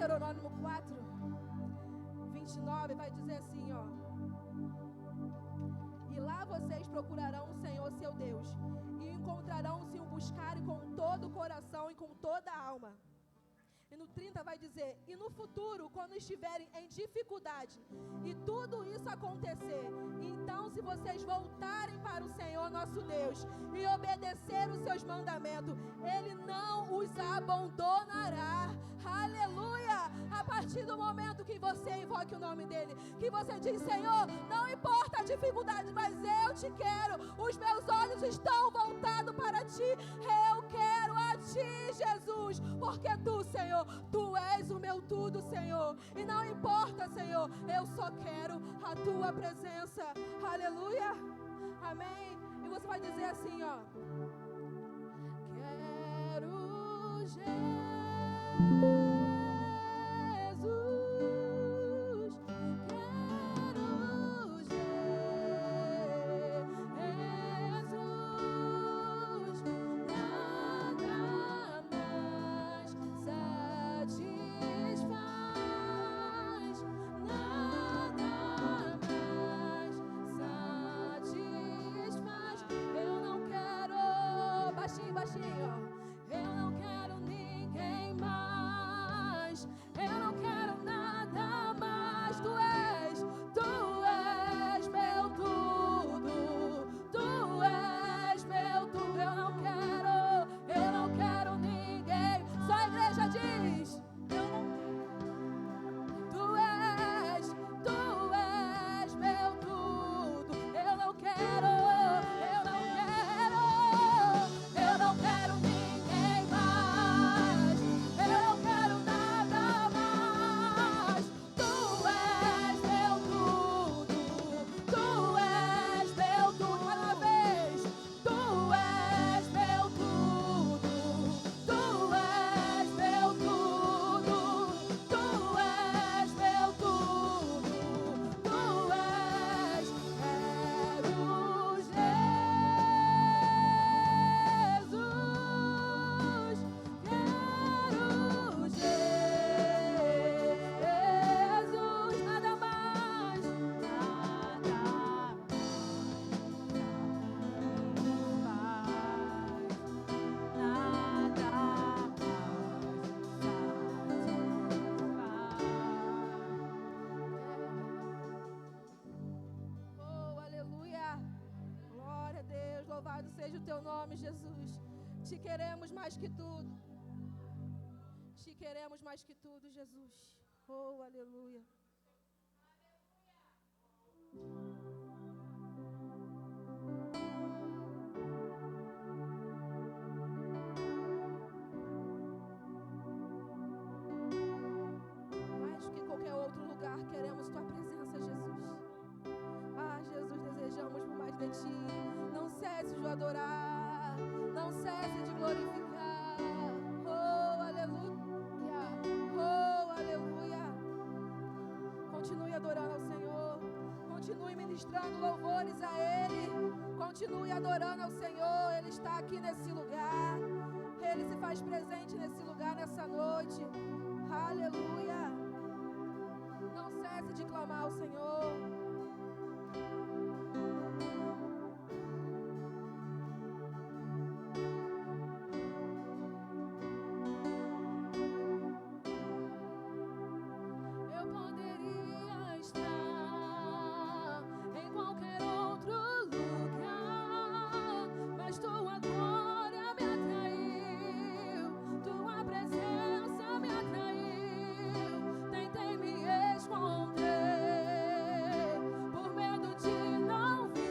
Deuteronômio 4, 29 vai dizer assim, ó. E lá vocês procurarão o Senhor seu Deus, e encontrarão se o buscarem com todo o coração e com toda a alma. E no 30 vai dizer, e no futuro, quando estiverem em dificuldade, e tudo isso acontecer, então se vocês voltarem para o Senhor nosso Deus, e obedecer os seus mandamentos, Ele não os abandonará. Aleluia! A partir do momento que você invoque o nome dEle, que você diz, Senhor, não importa a dificuldade, mas eu te quero, os meus olhos estão voltados para Ti, eu quero a Ti, Jesus, porque Tu, Senhor, Tu és o meu tudo, Senhor, e não importa, Senhor, eu só quero a Tua presença. Aleluia! Amém? E você vai dizer assim, ó. Quero Jesus, baixinho, eu não quero ninguém mais, eu não quero nada mais, Tu és meu tudo, Tu és meu tudo, eu não quero ninguém, só a igreja diz, Tu és meu tudo, eu não quero ninguém mais, eu não quero nada mais, Tu és meu tudo, Tu és meu tudo, cada vez, Tu és meu tudo, Tu és meu tudo, Tu és meu tudo, Tu és, quero Jesus, nada mais, oh, aleluia, glória a Deus, louvado seja o Teu nome, Jesus. Te queremos mais que tudo. Te queremos mais que tudo, Jesus. Oh, aleluia. Mais do que qualquer outro lugar, queremos Tua presença, Jesus. Ah, Jesus, desejamos por mais de Ti. Não cesse de adorar, não cesse de glorificar. Oh, aleluia. Oh, aleluia. Continue adorando ao Senhor. Continue ministrando louvores a Ele. Continue adorando ao Senhor. Ele está aqui nesse lugar. Ele se faz presente nesse lugar, nessa noite. Aleluia. Não cesse de clamar ao Senhor. Eu poderia estar em qualquer outro lugar, mas Tua glória me atraiu, Tua presença me atraiu. Tentei me esconder por medo de não ver.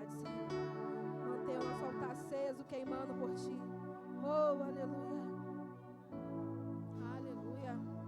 verdade, Senhor. Mantenha o nosso altar aceso, queimando por Ti. Oh, aleluia. Aleluia.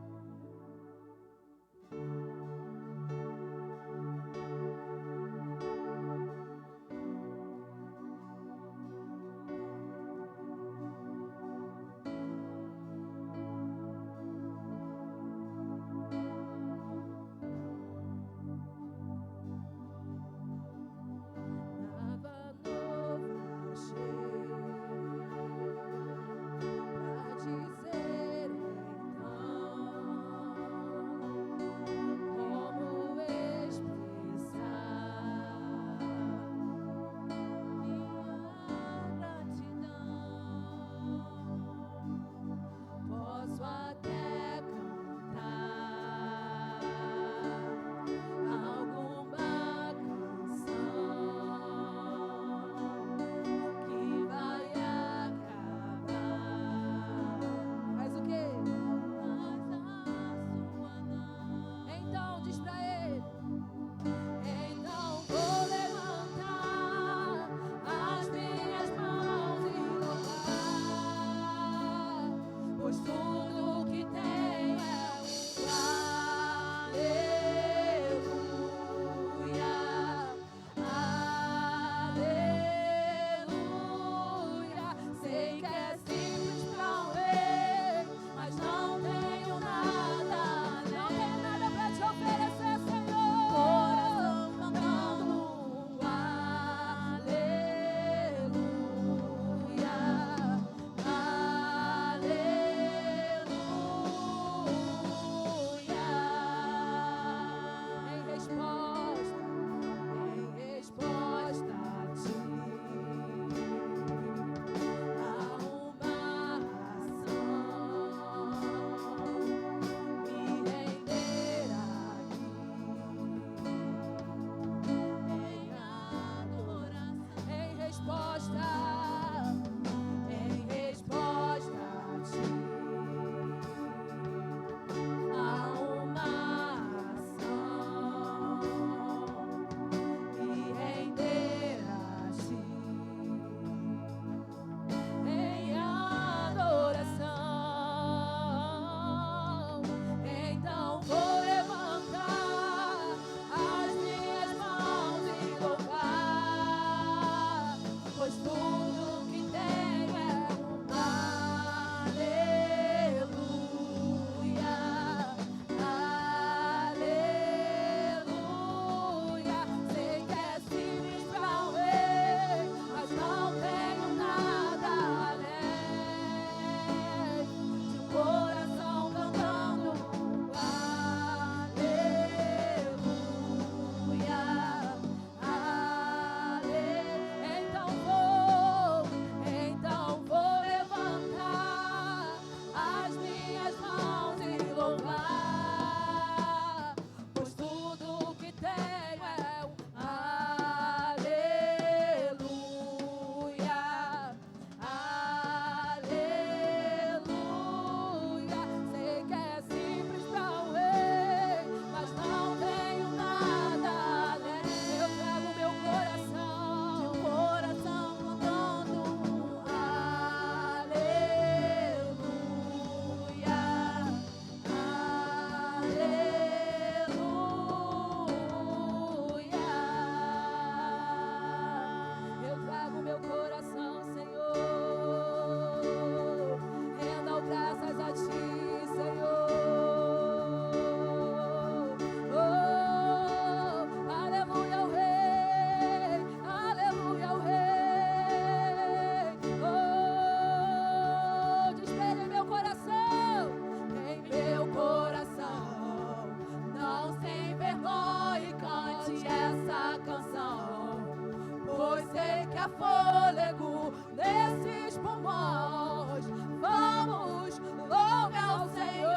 fôlego nesses pulmões. Vamos, louve ao Senhor.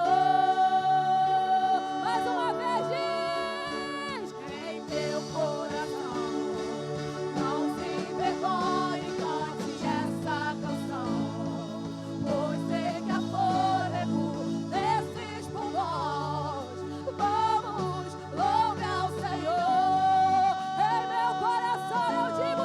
Mais uma vez diz: em meu coração, não se envergonhe, cante essa canção, pois sei que há fôlego nesses pulmões. Vamos, louve ao Senhor. Em meu coração eu digo: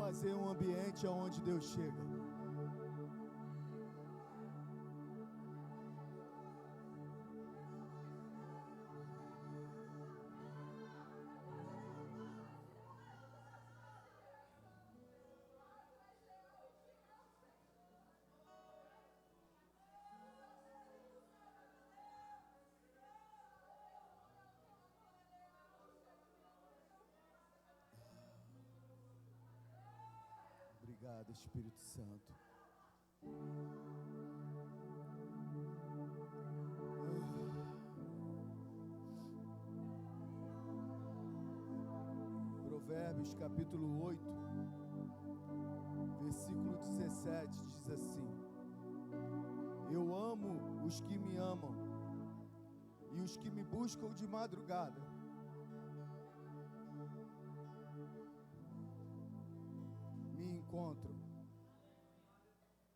fazer um ambiente onde Deus chega. Obrigado, Espírito Santo. Provérbios capítulo 8, versículo 17 diz assim: eu amo os que me amam, e os que me buscam de madrugada me encontram.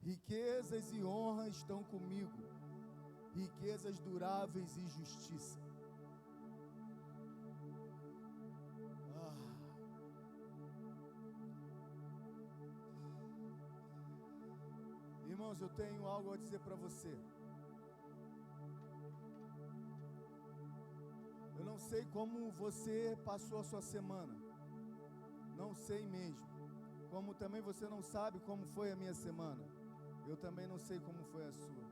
Riquezas e honra estão comigo, riquezas duráveis e justiça. Irmãos, eu tenho algo a dizer para você. Eu não sei como você passou a sua semana, não sei mesmo. Como também você não sabe como foi a minha semana, eu também não sei como foi a sua.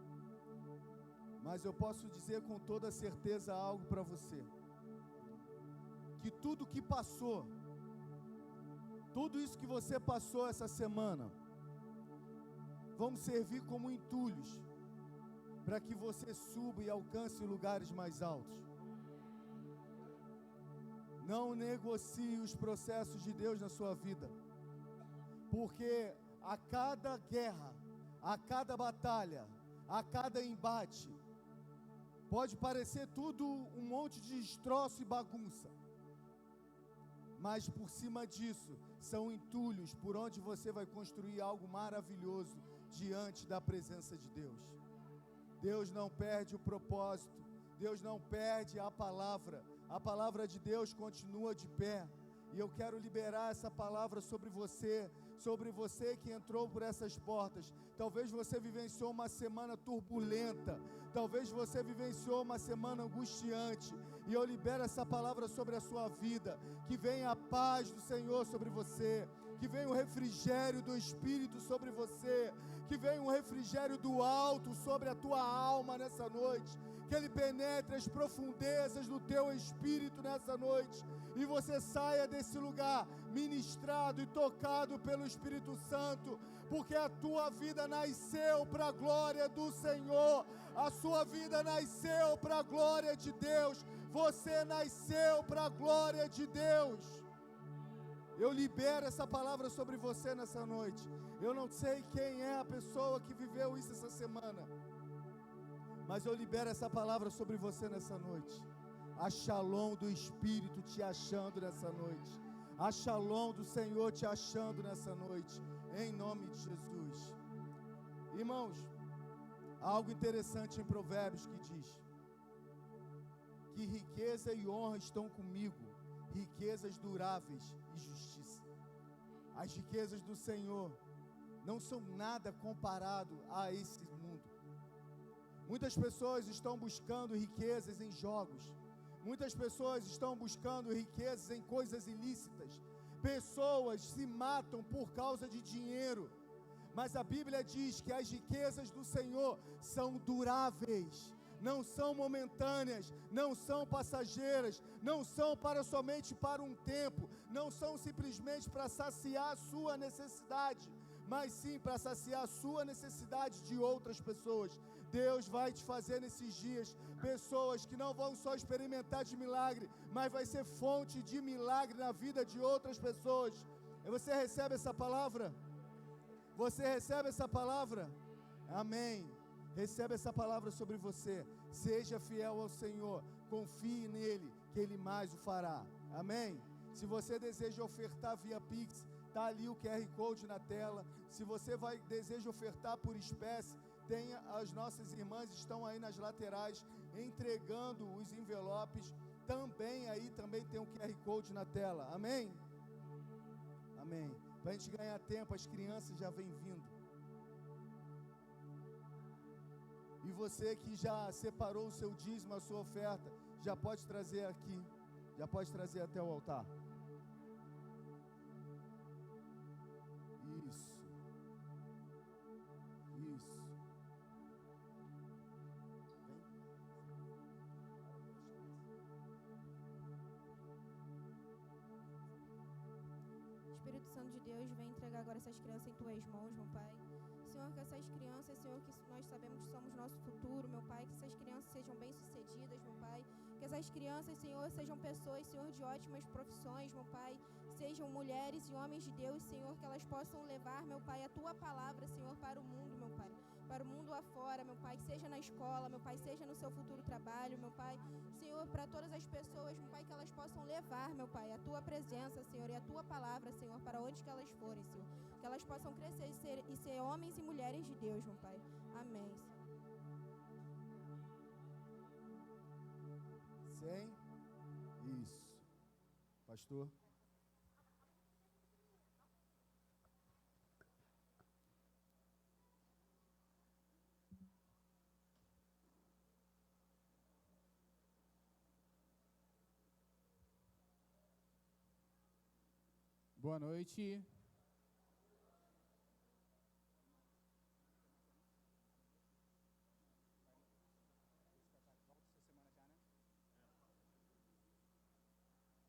Mas eu posso dizer com toda certeza algo para você: que tudo que passou, tudo isso que você passou essa semana, vão servir como entulhos para que você suba e alcance lugares mais altos. Não negocie os processos de Deus na sua vida, porque a cada guerra, a cada batalha, a cada embate, pode parecer tudo um monte de destroço e bagunça, mas por cima disso, são entulhos por onde você vai construir algo maravilhoso diante da presença de Deus. Deus não perde o propósito, Deus não perde a palavra de Deus continua de pé. E eu quero liberar essa palavra sobre você que entrou por essas portas. Talvez você vivenciou uma semana turbulenta, talvez você vivenciou uma semana angustiante, e eu libero essa palavra sobre a sua vida, que venha a paz do Senhor sobre você, que venha o refrigério do Espírito sobre você, que venha o refrigério do alto sobre a tua alma nessa noite, que Ele penetre as profundezas do teu espírito nessa noite, e você saia desse lugar ministrado e tocado pelo Espírito Santo, porque a tua vida nasceu para a glória do Senhor, a sua vida nasceu para a glória de Deus, você nasceu para a glória de Deus. Eu libero essa palavra sobre você nessa noite. Eu não sei quem é a pessoa que viveu isso essa semana, mas eu libero essa palavra sobre você nessa noite. A shalom do Espírito te achando nessa noite. A shalom do Senhor te achando nessa noite. Em nome de Jesus. Irmãos, há algo interessante em Provérbios que diz que riqueza e honra estão comigo, riquezas duráveis e justiça. As riquezas do Senhor não são nada comparado a esse mundo. Muitas pessoas estão buscando riquezas em jogos. Muitas pessoas estão buscando riquezas em coisas ilícitas. Pessoas se matam por causa de dinheiro. Mas a Bíblia diz que as riquezas do Senhor são duráveis, não são momentâneas, não são passageiras, não são somente para um tempo, não são simplesmente para saciar a sua necessidade, mas sim para saciar a sua necessidade de outras pessoas. Deus vai te fazer nesses dias pessoas que não vão só experimentar de milagre, mas vai ser fonte de milagre na vida de outras pessoas. E você recebe essa palavra? Você recebe essa palavra? Amém. Recebe essa palavra sobre você. Seja fiel ao Senhor, confie nele, que Ele mais o fará. Amém. Se você deseja ofertar via Pix, está ali o QR Code na tela. Se você deseja ofertar por espécie, as nossas irmãs estão aí nas laterais entregando os envelopes. Também tem um QR Code na tela. Amém? Amém. Para a gente ganhar tempo, as crianças já vêm vindo. E você que já separou o seu dízimo, a sua oferta, já pode trazer aqui, já pode trazer até o altar. Isso. Isso. Espírito Santo de Deus, vem entregar agora essas crianças em tuas mãos, meu Pai. Senhor, que essas crianças, Senhor, que nós sabemos que somos nosso futuro, meu Pai, que essas crianças sejam bem-sucedidas, meu Pai. Que essas crianças, Senhor, sejam pessoas, Senhor, de ótimas profissões, meu Pai. Sejam mulheres e homens de Deus, Senhor, que elas possam levar, meu Pai, a Tua palavra, Senhor, para o mundo, meu Pai. Para o mundo afora, meu Pai, seja na escola, meu Pai, seja no seu futuro trabalho, meu Pai. Senhor, para todas as pessoas, meu Pai, que elas possam levar, meu Pai, a Tua presença, Senhor, e a Tua palavra, Senhor, para onde que elas forem, Senhor. Que elas possam crescer e ser homens e mulheres de Deus, meu Pai. Amém. Sem? Isso. Pastor? Boa noite.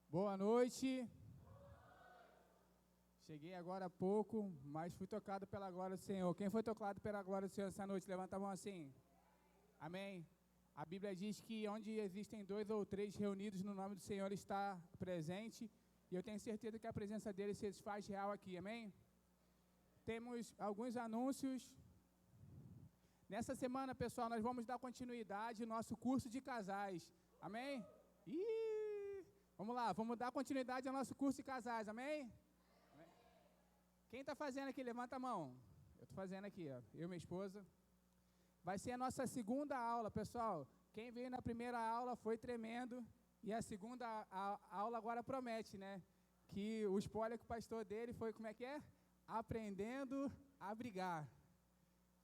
Boa noite. Cheguei agora há pouco, mas fui tocado pela glória do Senhor. Quem foi tocado pela glória do Senhor essa noite? Levanta a mão assim. Amém. A Bíblia diz que onde existem 2 ou 3 reunidos no nome do Senhor está presente. E eu tenho certeza que a presença dele se faz real aqui, amém? Temos alguns anúncios. Nessa semana, pessoal, nós vamos dar continuidade ao nosso curso de casais, amém? Vamos lá, vamos dar continuidade ao nosso curso de casais, amém? Quem está fazendo aqui? Levanta a mão. Eu estou fazendo aqui, ó, eu e minha esposa. Vai ser a nossa segunda aula, pessoal. Quem veio na primeira aula foi tremendo. E a segunda aula agora promete, né? Que o spoiler que o pastor dele foi, como é que é? Aprendendo a brigar.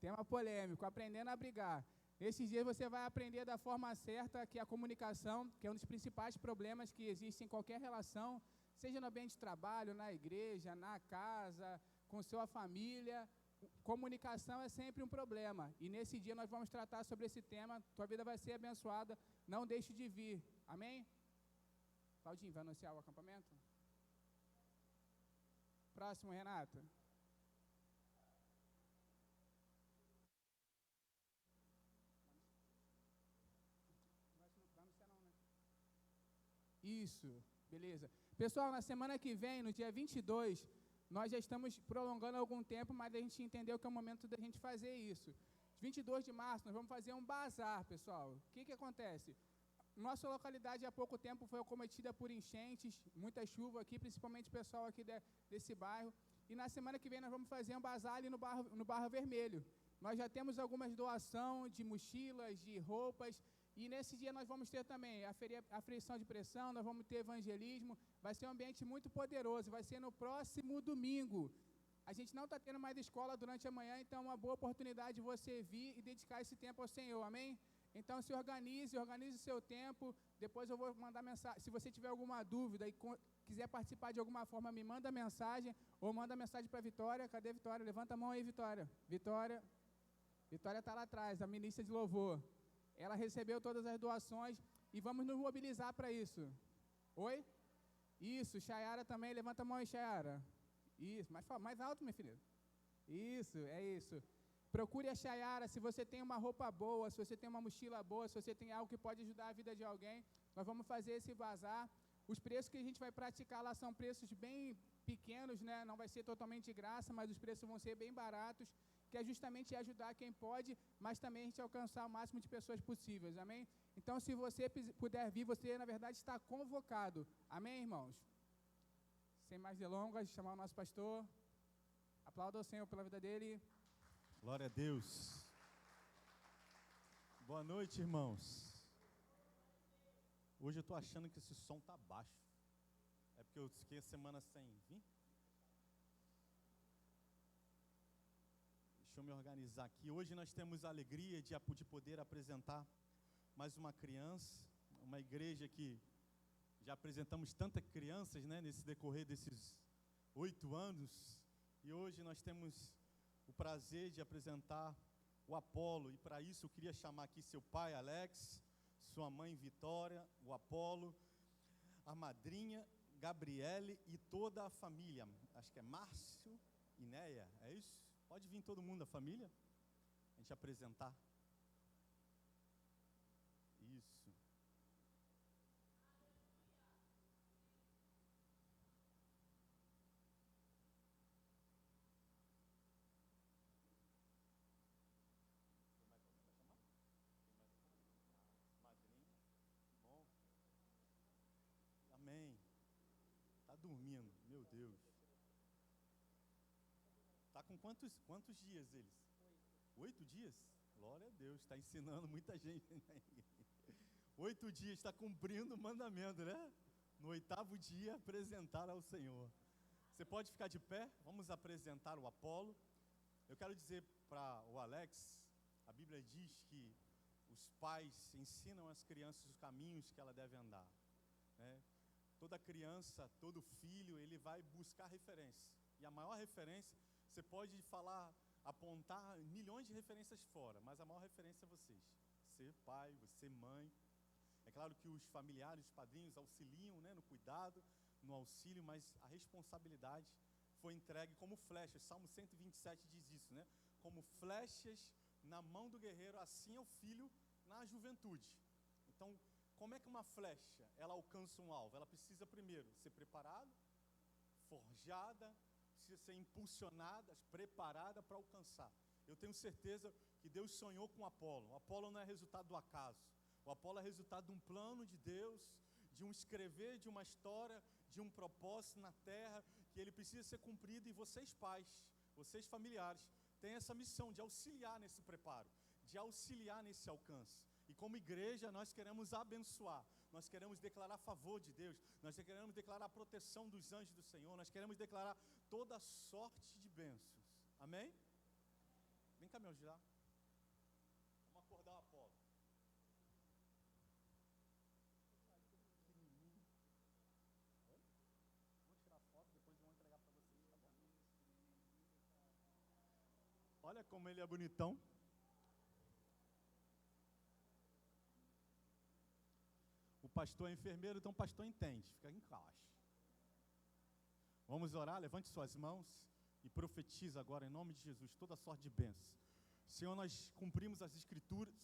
Tema polêmico, aprendendo a brigar. Nesses dias você vai aprender da forma certa que a comunicação, que é um dos principais problemas que existe em qualquer relação, seja no ambiente de trabalho, na igreja, na casa, com sua família. Comunicação é sempre um problema. E nesse dia nós vamos tratar sobre esse tema. Tua vida vai ser abençoada. Não deixe de vir. Amém? Claudinho, vai anunciar o acampamento? Próximo, Renata. Vai anunciar não, né? Isso, beleza. Pessoal, na semana que vem, no dia 22, nós já estamos prolongando algum tempo, mas a gente entendeu que é o momento da gente fazer isso. 22 de março, nós vamos fazer um bazar, pessoal. O que acontece? Nossa localidade há pouco tempo foi acometida por enchentes, muita chuva aqui, principalmente o pessoal aqui desse bairro. E na semana que vem nós vamos fazer um bazar ali no Barro Vermelho. Nós já temos algumas doações de mochilas, de roupas. E nesse dia nós vamos ter também aferição de pressão, nós vamos ter evangelismo. Vai ser um ambiente muito poderoso, vai ser no próximo domingo. A gente não está tendo mais escola durante a manhã, então é uma boa oportunidade de você vir e dedicar esse tempo ao Senhor, amém? Então se organize o seu tempo. Depois eu vou mandar mensagem. Se você tiver alguma dúvida e quiser participar de alguma forma, me manda mensagem ou manda mensagem para a Vitória. Cadê a Vitória? Levanta a mão aí, Vitória. Vitória está lá atrás, a ministra de louvor. Ela recebeu todas as doações e vamos nos mobilizar para isso. Oi? Isso, Chayara também. Levanta a mão aí, Chayara. Isso, mais alto, minha filha. Isso, é isso. Procure a Chayara, se você tem uma roupa boa, se você tem uma mochila boa, se você tem algo que pode ajudar a vida de alguém, nós vamos fazer esse bazar. Os preços que a gente vai praticar lá são preços bem pequenos, né? Não vai ser totalmente de graça, mas os preços vão ser bem baratos, que é justamente ajudar quem pode, mas também a gente alcançar o máximo de pessoas possíveis, amém? Então, se você puder vir, você, na verdade, está convocado, amém, irmãos? Sem mais delongas, chamar o nosso pastor. Aplauda o Senhor pela vida dele. Glória a Deus. Boa noite, irmãos. Hoje eu estou achando que esse som está baixo. É porque eu fiquei a semana sem vir? Deixa eu me organizar aqui. Hoje nós temos a alegria de poder apresentar mais uma criança, uma igreja que já apresentamos tantas crianças, né, nesse decorrer desses 8 anos. E hoje nós temos o prazer de apresentar o Apolo. E para isso eu queria chamar aqui seu pai, Alex, sua mãe, Vitória, o Apolo, a madrinha, Gabriele e toda a família. Acho que é Márcio e Néia, é isso? Pode vir todo mundo da família, a gente apresentar. Isso. Bom. Amém. Tá dormindo, meu Deus. Tá com quantos dias eles? 8 dias? Glória a Deus, está ensinando muita gente, né? 8 dias, está cumprindo o mandamento, né? No 8º dia, apresentar ao Senhor. Você pode ficar de pé? Vamos apresentar o Apolo. Eu quero dizer para o Alex, a Bíblia diz que os pais ensinam às crianças os caminhos que ela deve andar, né? Toda criança, todo filho, ele vai buscar referência. E a maior referência, você pode falar, apontar milhões de referências fora, mas a maior referência é vocês. Você pai, você mãe. É claro que os familiares, os padrinhos auxiliam, né, no cuidado, no auxílio, mas a responsabilidade foi entregue como flechas. Salmo 127 diz isso, né? Como flechas na mão do guerreiro, assim é o filho na juventude. Então, como é que uma flecha, ela alcança um alvo? Ela precisa primeiro ser preparada, forjada, precisa ser impulsionada, preparada para alcançar. Eu tenho certeza que Deus sonhou com o Apolo. O Apolo não é resultado do acaso. O Apolo é resultado de um plano de Deus, de um escrever de uma história, de um propósito na terra, que ele precisa ser cumprido. E vocês pais, vocês familiares, têm essa missão de auxiliar nesse preparo, de auxiliar nesse alcance. E como igreja nós queremos abençoar, nós queremos declarar favor de Deus, nós queremos declarar a proteção dos anjos do Senhor, nós queremos declarar toda sorte de bênçãos. Amém? Vem cá me ajudar. Vamos acordar o Apolo. Vamos tirar foto, depois vou entregar para vocês, tá bom? Olha como ele é bonitão. O pastor é enfermeiro, então o pastor entende, fica em caixa. Vamos orar, levante suas mãos e profetiza agora em nome de Jesus toda sorte de bênçãos. Senhor, nós cumprimos as escrituras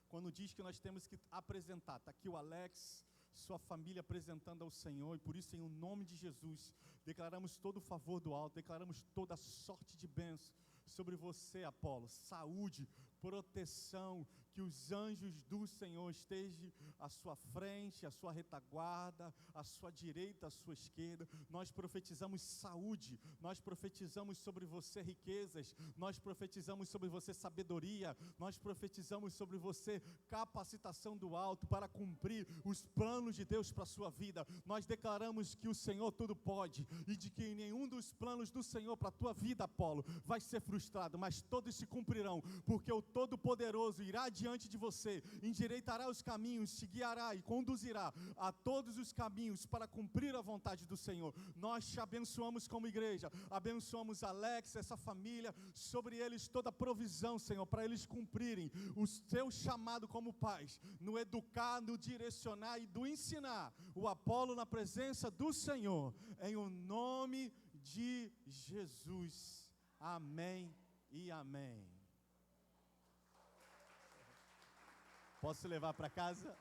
quando diz que nós temos que apresentar. Está aqui o Alex, sua família apresentando ao Senhor, e por isso em nome de Jesus declaramos todo o favor do alto, declaramos toda sorte de bênçãos sobre você, Apolo, saúde, proteção, que os anjos do Senhor estejam à sua frente, à sua retaguarda, à sua direita, à sua esquerda. Nós profetizamos saúde, nós profetizamos sobre você riquezas, nós profetizamos sobre você sabedoria, nós profetizamos sobre você capacitação do alto para cumprir os planos de Deus para a sua vida. Nós declaramos que o Senhor tudo pode e de que nenhum dos planos do Senhor para a tua vida, Apolo, vai ser frustrado, mas todos se cumprirão, porque o Todo-Poderoso irá diante de você, endireitará os caminhos, te guiará e conduzirá a todos os caminhos para cumprir a vontade do Senhor. Nós te abençoamos como igreja, abençoamos Alex, essa família, sobre eles toda a provisão, Senhor, para eles cumprirem o seu chamado como pais, no educar, no direcionar e do ensinar o Apolo na presença do Senhor, em o nome de Jesus. Amém e amém. Posso levar para casa?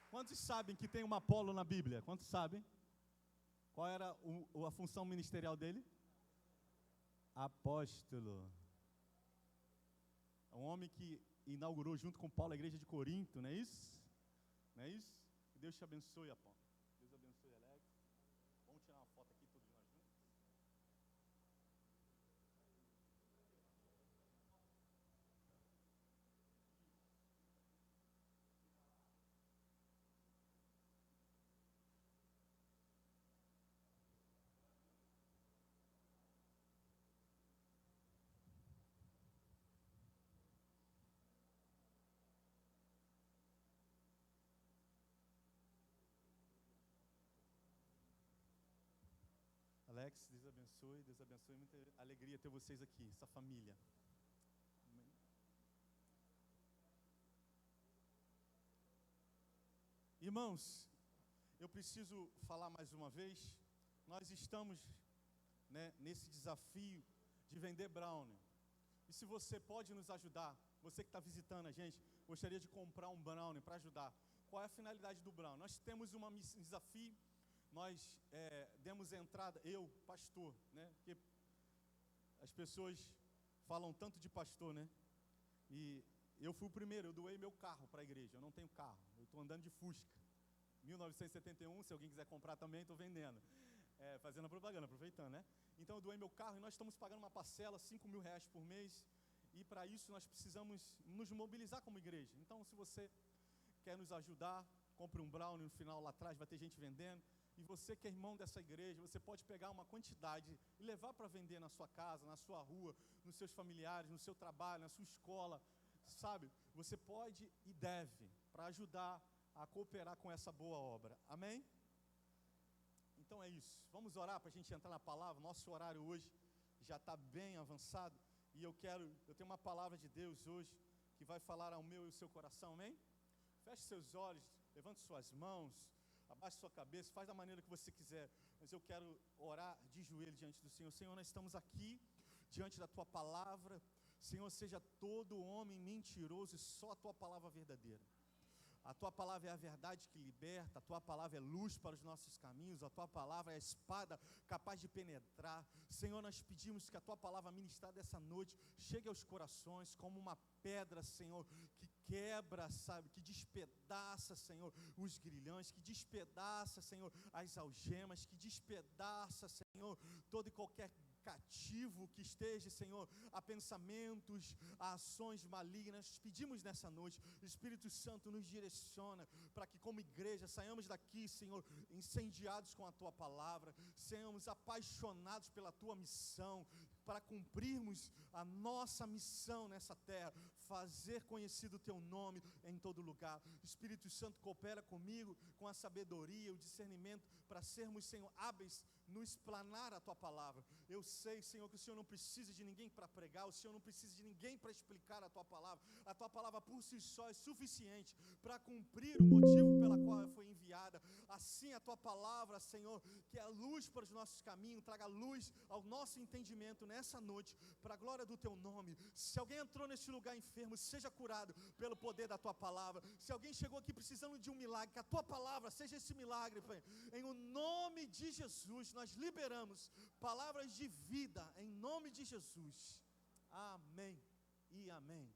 Quantos sabem que tem um Apolo na Bíblia? Quantos sabem? Qual era a função ministerial dele? Apóstolo. Um homem que inaugurou junto com Paulo a igreja de Corinto, não é isso? Não é isso? Que Deus te abençoe, Apolo. Deus abençoe, Alex. Vamos tirar uma foto aqui todos nós juntos? Alex, Deus abençoe. Deus abençoe. Muita alegria ter vocês aqui, essa família. Amém. Irmãos, eu preciso falar mais uma vez. Nós estamos, nesse desafio de vender brownie. E se você pode nos ajudar, você que está visitando a gente, gostaria de comprar um brownie para ajudar. Qual é a finalidade do brownie? Nós temos um desafio, nós demos entrada, eu, pastor, porque as pessoas falam tanto de pastor, e eu fui o primeiro, eu doei meu carro para a igreja, eu não tenho carro, eu estou andando de Fusca, 1971, se alguém quiser comprar também, estou vendendo, fazendo a propaganda, aproveitando, Então eu doei meu carro e nós estamos pagando uma parcela, R$5.000 por mês, e para isso nós precisamos nos mobilizar como igreja. Então se você quer nos ajudar, compre um brownie no final lá atrás, vai ter gente vendendo. E você que é irmão dessa igreja, você pode pegar uma quantidade e levar para vender na sua casa, na sua rua, nos seus familiares, no seu trabalho, na sua escola, sabe? Você pode e deve, para ajudar a cooperar com essa boa obra. Amém? Então é isso. Vamos orar para a gente entrar na palavra. Nosso horário hoje já está bem avançado. E eu tenho uma palavra de Deus hoje que vai falar ao meu e ao seu coração, amém? Feche seus olhos, levante suas mãos, abaixe sua cabeça, faz da maneira que você quiser. Mas eu quero orar de joelho diante do Senhor. Senhor, nós estamos aqui diante da Tua palavra. Senhor, seja todo homem mentiroso e só a Tua palavra verdadeira. A Tua palavra é a verdade que liberta, a Tua palavra é luz para os nossos caminhos, a Tua palavra é a espada capaz de penetrar. Senhor, nós pedimos que a Tua palavra ministrada essa noite chegue aos corações como uma pedra, Senhor, que quebra, sabe, que despedaça, Senhor, os grilhões, que despedaça, Senhor, as algemas, que despedaça, Senhor, todo e qualquer cativo que esteja, Senhor, a pensamentos, a ações malignas. Pedimos nessa noite, o Espírito Santo nos direciona para que como igreja saiamos daqui, Senhor, incendiados com a Tua palavra, sejamos apaixonados pela Tua missão, para cumprirmos a nossa missão nessa terra, fazer conhecido o Teu nome em todo lugar. O Espírito Santo coopera comigo com a sabedoria, o discernimento, para sermos, Senhor, hábeis no explanar a Tua palavra. Eu sei, Senhor, que o Senhor não precisa de ninguém para pregar, o Senhor não precisa de ninguém para explicar a Tua palavra. A Tua palavra por si só é suficiente para cumprir o motivo pela qual ela foi enviada. Assim a Tua palavra, Senhor, que é a luz para os nossos caminhos, traga luz ao nosso entendimento nessa noite, para a glória do Teu nome. Se alguém entrou neste lugar enfermo, seja curado pelo poder da Tua palavra. Se alguém chegou aqui precisando de um milagre, que a Tua palavra seja esse milagre, Pai. Em o nome de Jesus, nós liberamos palavras de vida, em nome de Jesus. Amém e amém.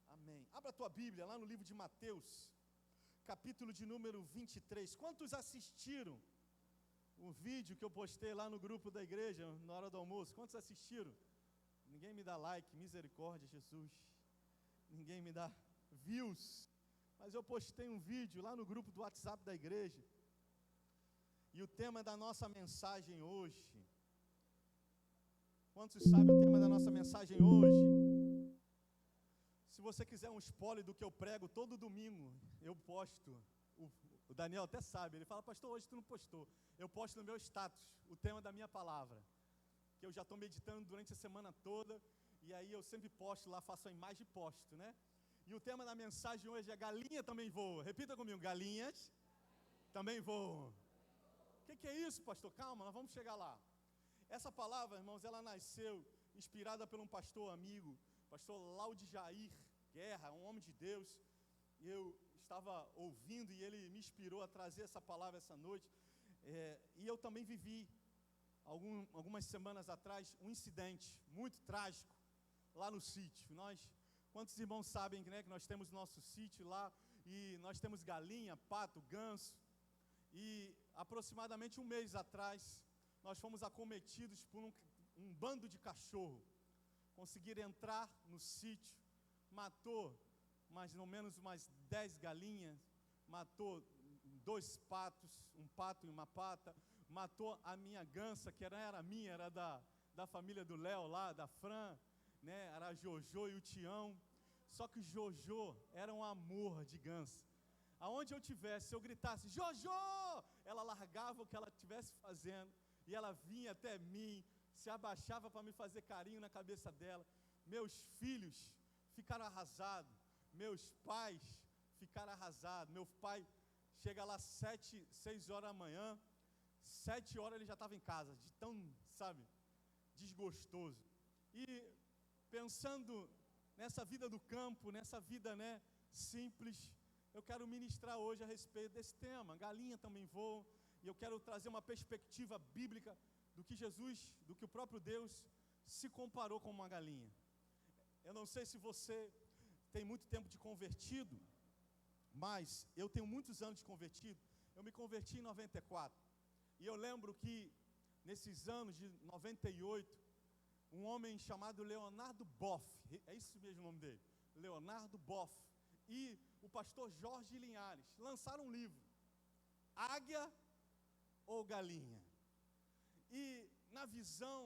Amém. Abra a tua Bíblia lá no livro de Mateus, capítulo de número 23. Quantos assistiram o vídeo que eu postei lá no grupo da igreja, na hora do almoço? Quantos assistiram? Ninguém me dá like, misericórdia, Jesus. Ninguém me dá views. Mas eu postei um vídeo lá no grupo do WhatsApp da igreja. E o tema da nossa mensagem hoje, quantos sabem o tema da nossa mensagem hoje? Se você quiser um spoiler do que eu prego, todo domingo eu posto. O Daniel até sabe, ele fala, pastor, hoje tu não postou. Eu posto no meu status o tema da minha palavra, que eu já estou meditando durante a semana toda, e aí eu sempre posto lá, faço a imagem e posto, E o tema da mensagem hoje é galinha também voa. Repita comigo, galinhas também voam. O que é isso, pastor? Calma, nós vamos chegar lá. Essa palavra, irmãos, ela nasceu inspirada por um pastor amigo, pastor Laude Jair Guerra, um homem de Deus. Eu estava ouvindo e ele me inspirou a trazer essa palavra essa noite. E eu também vivi, algumas semanas atrás, um incidente muito trágico lá no sítio. Quantos irmãos sabem, que nós temos nosso sítio lá e nós temos galinha, pato, ganso. E aproximadamente um mês atrás, nós fomos acometidos por um bando de cachorro. Conseguiram entrar no sítio, matou mais ou menos umas 10 galinhas, matou 2 patos, um pato e uma pata, matou a minha gansa, que não era minha, era da família do Léo lá, da Fran, era a Jojo e o Tião. Só que o Jojo era um amor de gansa. Aonde eu tivesse, se eu gritasse, Jojo, ela largava o que ela estivesse fazendo e ela vinha até mim, se abaixava para me fazer carinho na cabeça dela. Meus filhos ficaram arrasados, meus pais ficaram arrasados. Meu pai chega lá 6 horas da manhã, 7 horas ele já estava em casa, de tão, sabe, desgostoso. E pensando nessa vida do campo, nessa vida, né, simples, eu quero ministrar hoje a respeito desse tema. Galinha também vou, e eu quero trazer uma perspectiva bíblica do que Jesus, do que o próprio Deus se comparou com uma galinha. Eu não sei se você tem muito tempo de convertido, mas eu tenho muitos anos de convertido. Eu me converti em 94, e eu lembro que nesses anos de 98, um homem chamado Leonardo Boff, é isso mesmo o nome dele, Leonardo Boff, e o pastor Jorge Linhares lançaram um livro, Águia ou Galinha? E na visão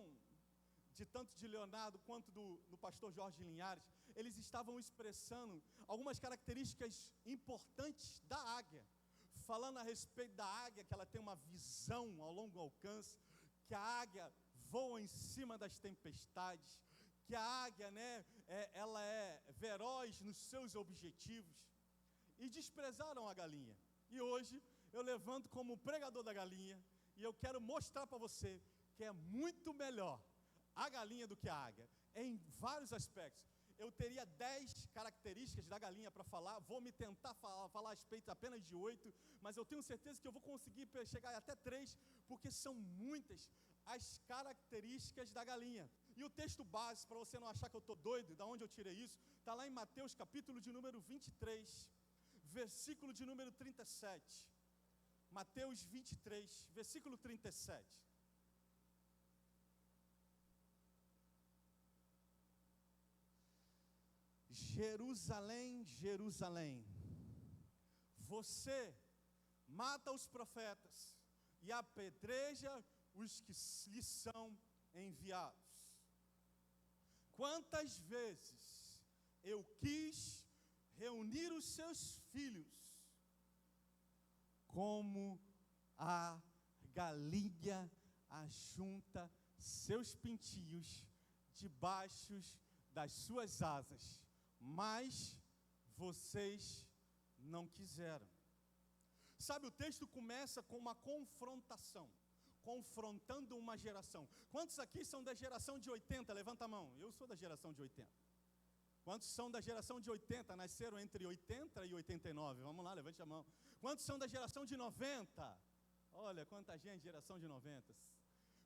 de tanto de Leonardo quanto do pastor Jorge Linhares, eles estavam expressando algumas características importantes da águia, falando a respeito da águia, que ela tem uma visão ao longo alcance, que a águia voa em cima das tempestades, que a águia, né, ela é veroz nos seus objetivos, e desprezaram a galinha. E hoje eu levanto como pregador da galinha, e eu quero mostrar para você que é muito melhor a galinha do que a águia, em vários aspectos. Eu teria 10 características da galinha para falar, vou me tentar falar a respeito apenas de 8, mas eu tenho certeza que eu vou conseguir chegar até 3, porque são muitas as características da galinha. E o texto base, para você não achar que eu estou doido, da onde eu tirei isso, está lá em Mateus capítulo de número 23, versículo de número 37. Mateus 23, versículo 37. Jerusalém, Jerusalém, você mata os profetas e apedreja os que lhe são enviados. Quantas vezes eu quis reunir os seus filhos, como a galinha ajunta seus pintinhos debaixo das suas asas, mas vocês não quiseram. Sabe, o texto começa com uma confrontação, confrontando uma geração. Quantos aqui são da geração de 80? Levanta a mão. Eu sou da geração de 80. Quantos são da geração de 80? Nasceram entre 80 e 89. Vamos lá, levante a mão. Quantos são da geração de 90? Olha, quanta gente, geração de 90.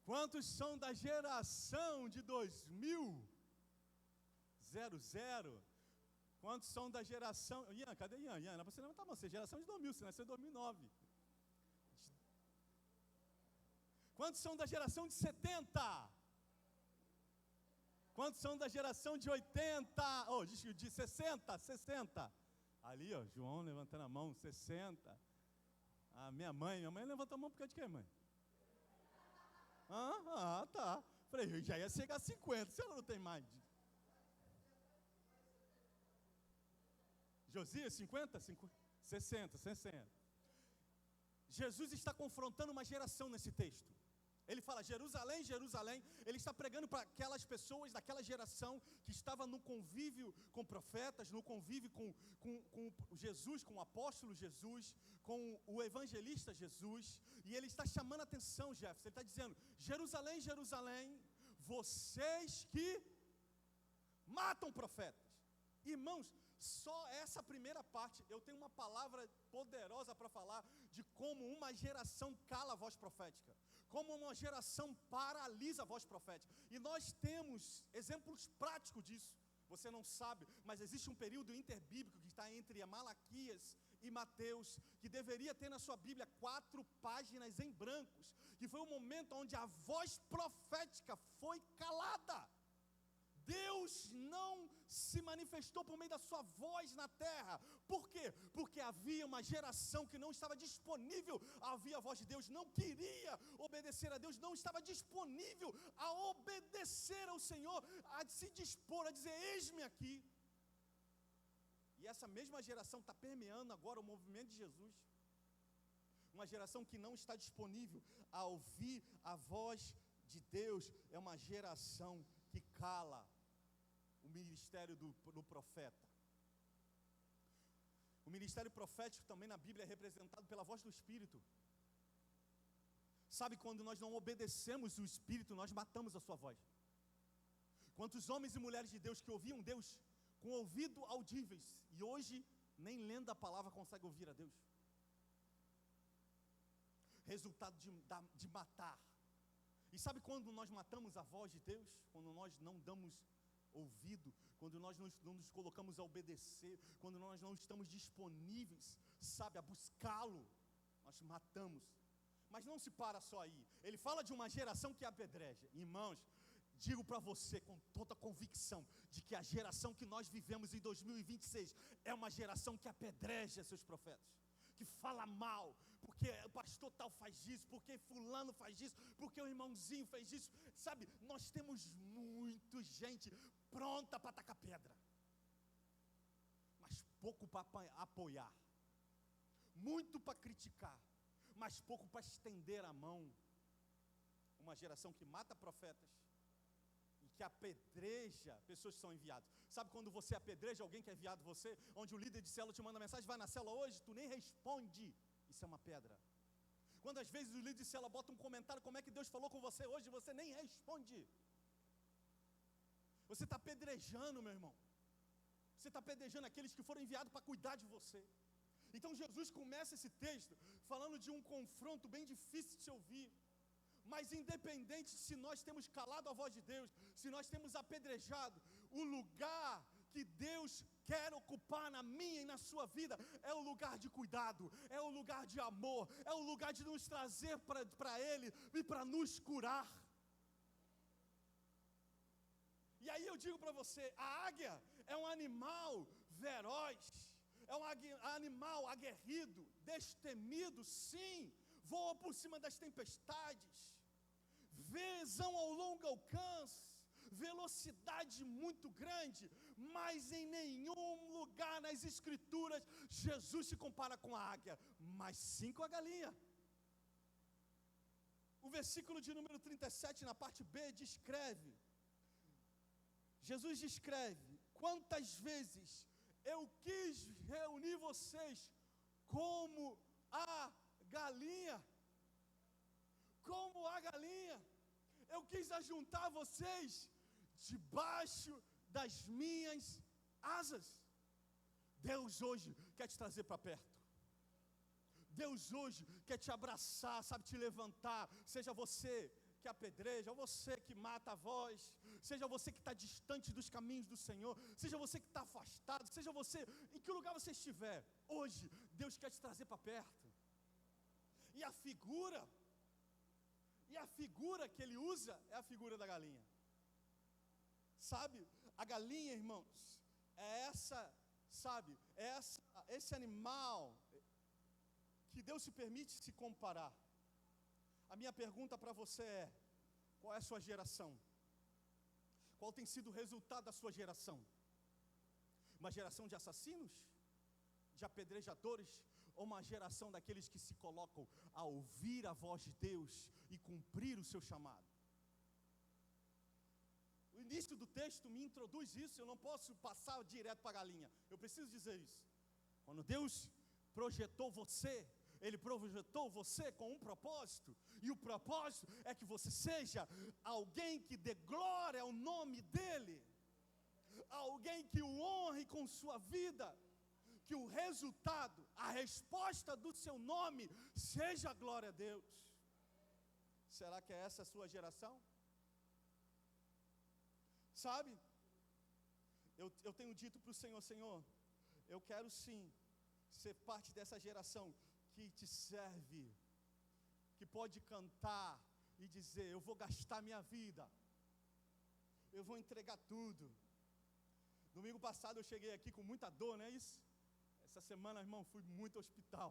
Quantos são da geração de 2000? 00? Quantos são da geração... Ian, cadê Ian? Ian, não é para você levantar a mão. Você é geração de 2000, você nasceu em 2009. Quantos são da geração de 70? Quantos são da geração de 80? Oh, de 60, 60. Ali, ó, João levantando a mão, 60. A minha mãe levantou a mão por causa de quê, mãe? Tá. Falei, eu já ia chegar a 50, se ela não tem mais. Josias, 50? 60, 60. Jesus está confrontando uma geração nesse texto. Ele fala, Jerusalém, Jerusalém. Ele está pregando para aquelas pessoas daquela geração que estava no convívio com profetas, no convívio com Jesus, com o apóstolo Jesus, com o evangelista Jesus. E ele está chamando a atenção, Jefferson. Ele está dizendo, Jerusalém, Jerusalém, vocês que matam profetas. Irmãos, só essa primeira parte, eu tenho uma palavra poderosa para falar de como uma geração cala a voz profética, como uma geração paralisa a voz profética. E nós temos exemplos práticos disso. Você não sabe, mas existe um período interbíblico que está entre Malaquias e Mateus, que deveria ter na sua Bíblia 4 páginas em brancos, que foi um momento onde a voz profética foi calada. Deus não se manifestou por meio da sua voz na terra. Por quê? Porque havia uma geração que não estava disponível a ouvir a voz de Deus, não queria obedecer a Deus, não estava disponível a obedecer ao Senhor, a se dispor, a dizer, eis-me aqui. E essa mesma geração está permeando agora o movimento de Jesus. uma geração que não está disponível a ouvir a voz de Deus, é uma geração que cala o ministério do profeta. O ministério profético também na Bíblia é representado pela voz do Espírito. Sabe, quando nós não obedecemos o Espírito, nós matamos a sua voz. Quantos homens e mulheres de Deus que ouviam Deus com ouvido audíveis, e hoje nem lendo a palavra consegue ouvir a Deus. Resultado de matar. E sabe quando nós matamos a voz de Deus? Quando nós não damos ouvido, quando nós não nos colocamos a obedecer, quando nós não estamos disponíveis, sabe, a buscá-lo, nós matamos. Mas não se para só aí. Ele fala de uma geração que apedreja. Irmãos, digo para você com toda convicção de que a geração que nós vivemos em 2026 é uma geração que apedreja seus profetas, que fala mal, porque o pastor tal faz isso, porque fulano faz isso, porque o irmãozinho fez isso. Sabe, nós temos muito gente pronta para tacar pedra, mas pouco para apoiar, muito para criticar, mas pouco para estender a mão. Uma geração que mata profetas e que apedreja pessoas que são enviadas. Sabe quando você apedreja alguém que é enviado você, onde o líder de célula te manda mensagem, vai na célula hoje, tu nem responde, isso é uma pedra. Quando às vezes o líder de célula bota um comentário, como é que Deus falou com você hoje, você nem responde. Você está apedrejando, meu irmão. Você está apedrejando aqueles que foram enviados para cuidar de você. Então Jesus começa esse texto falando de um confronto bem difícil de se ouvir. Mas independente se nós temos calado a voz de Deus, se nós temos apedrejado, o lugar que Deus quer ocupar na minha e na sua vida é o lugar de cuidado, é o lugar de amor, é o lugar de nos trazer para Ele e para nos curar. E aí eu digo para você, a águia é um animal feroz, é um animal aguerrido, destemido, sim, voa por cima das tempestades, visão ao longo alcance, velocidade muito grande, mas em nenhum lugar nas escrituras Jesus se compara com a águia, mas sim com a galinha. O versículo de número 37 na parte B descreve, Jesus descreve, quantas vezes eu quis reunir vocês como a galinha, eu quis ajuntar vocês debaixo das minhas asas. Deus hoje quer te trazer para perto. Deus hoje quer te abraçar, sabe, te levantar. Seja você que apedreja, ou você que mata a voz, seja você que está distante dos caminhos do Senhor, seja você que está afastado, seja você, em que lugar você estiver, hoje Deus quer te trazer para perto. E a figura que ele usa é a figura da galinha. Sabe, a galinha, irmãos, esse animal que Deus se permite se comparar. A minha pergunta para você é, qual é a sua geração? Qual tem sido o resultado da sua geração? Uma geração de assassinos? De apedrejadores? Ou uma geração daqueles que se colocam a ouvir a voz de Deus e cumprir o seu chamado? O início do texto me introduz isso, eu não posso passar direto para a galinha. Eu preciso dizer isso. Quando Deus projetou você, Ele projetou você com um propósito, e o propósito é que você seja alguém que dê glória ao nome dEle, alguém que o honre com sua vida, que o resultado, a resposta do seu nome seja a glória a Deus. Será que é essa a sua geração? Sabe, eu tenho dito para o Senhor, Senhor, eu quero sim ser parte dessa geração que te serve, que pode cantar e dizer, eu vou gastar minha vida, eu vou entregar tudo. Domingo passado eu cheguei aqui com muita dor, não é isso? Essa semana, irmão, fui muito ao hospital,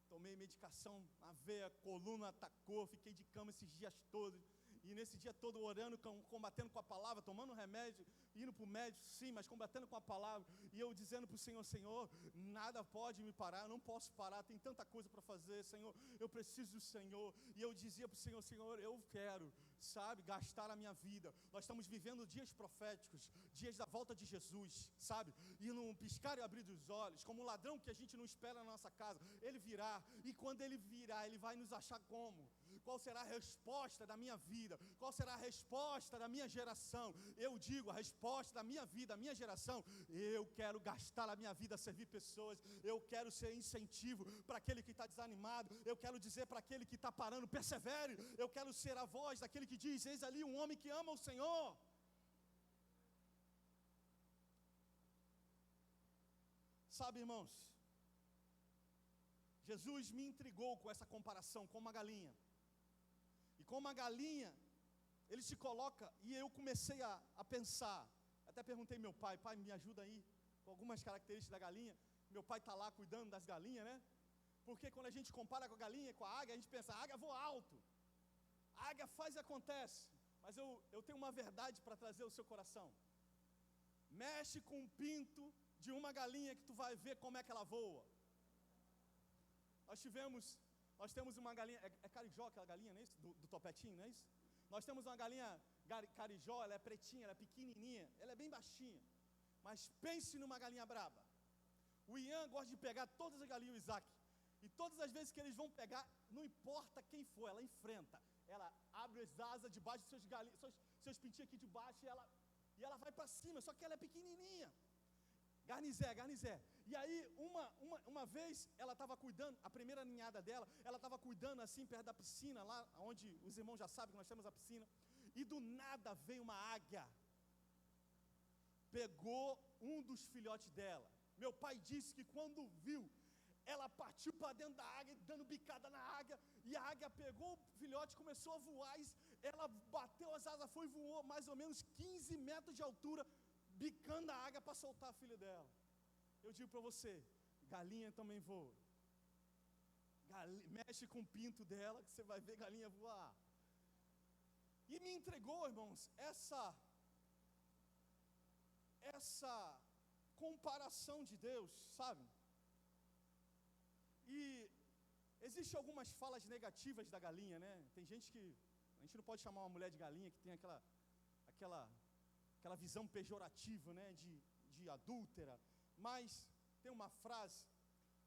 tomei medicação na veia, coluna atacou, fiquei de cama esses dias todos, E nesse dia todo orando, combatendo com a palavra, tomando remédio, indo para o médico, sim, mas combatendo com a palavra. E eu dizendo para o Senhor, Senhor, nada pode me parar, eu não posso parar, tem tanta coisa para fazer, Senhor, eu preciso do Senhor. E eu dizia para o Senhor, Senhor, eu quero, sabe, gastar a minha vida. Nós estamos vivendo dias proféticos, dias da volta de Jesus, sabe? E num piscar e abrir dos olhos, como um ladrão que a gente não espera na nossa casa, ele virá. E quando ele virá, ele vai nos achar como? Qual será a resposta da minha vida? Qual será a resposta da minha geração? Eu digo, a resposta da minha vida, a minha geração, eu quero gastar a minha vida a servir pessoas, eu quero ser incentivo para aquele que está desanimado, eu quero dizer para aquele que está parando, persevere, eu quero ser a voz daquele que diz, eis ali um homem que ama o Senhor. Sabe, irmãos, Jesus me intrigou com essa comparação, com uma galinha. E com uma galinha, ele se coloca, e eu comecei a pensar, até perguntei ao meu pai, pai, me ajuda aí, com algumas características da galinha. Meu pai está lá cuidando das galinhas, né? Porque quando a gente compara com a galinha, com a águia, a gente pensa, a águia voa alto, a águia faz e acontece. Mas eu tenho uma verdade para trazer ao seu coração. Mexe com o pinto de uma galinha que tu vai ver como é que ela voa. Nós temos uma galinha, é carijó aquela galinha, não é isso? Do topetinho, não é isso? Nós temos uma galinha carijó, ela é pretinha, ela é pequenininha, ela é bem baixinha. Mas pense numa galinha braba. O Ian gosta de pegar todas as galinhas, o Isaac. E todas as vezes que eles vão pegar, não importa quem for, ela enfrenta. Ela abre as asas debaixo dos seus pintinhos aqui de baixo e ela vai para cima, só que ela é pequenininha. Garnizé. E aí, uma vez, ela estava cuidando, a primeira ninhada dela, ela estava cuidando assim, perto da piscina, lá onde os irmãos já sabem que nós temos a piscina. E do nada veio uma águia, pegou um dos filhotes dela. Meu pai disse que quando viu, ela partiu para dentro da águia, dando bicada na águia, e a águia pegou o filhote, começou a voar, ela bateu as asas, foi e voou mais ou menos 15 metros de altura, bicando a águia para soltar a filha dela. Eu digo para você, galinha também voa. Mexe com o pinto dela, que você vai ver galinha voar. E me entregou, irmãos, essa comparação de Deus, sabe? E existem algumas falas negativas da galinha, né? Tem gente que, a gente não pode chamar uma mulher de galinha, que tem aquela visão pejorativa, né, de adúltera, mas tem uma frase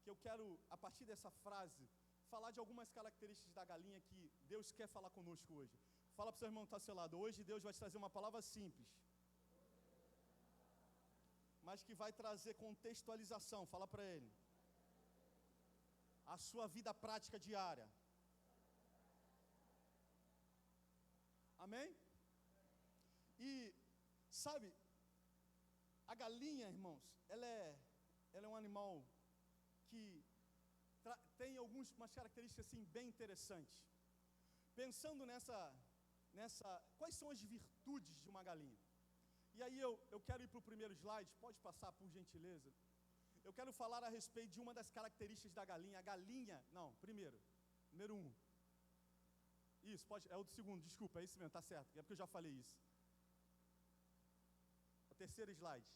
que eu quero, a partir dessa frase, falar de algumas características da galinha que Deus quer falar conosco hoje. Fala para o seu irmão que está ao seu lado, hoje Deus vai te trazer uma palavra simples, mas que vai trazer contextualização. Fala para ele. A sua vida prática diária. Amém? E sabe, a galinha, irmãos, ela é um animal que tem algumas características assim bem interessantes. Pensando quais são as virtudes de uma galinha? E aí eu quero ir para o primeiro slide, pode passar por gentileza. Eu quero falar a respeito de uma das características da galinha. A galinha, não, número 1. Isso, pode, é o segundo, desculpa, é isso mesmo, tá certo, é porque eu já falei isso. O terceiro slide.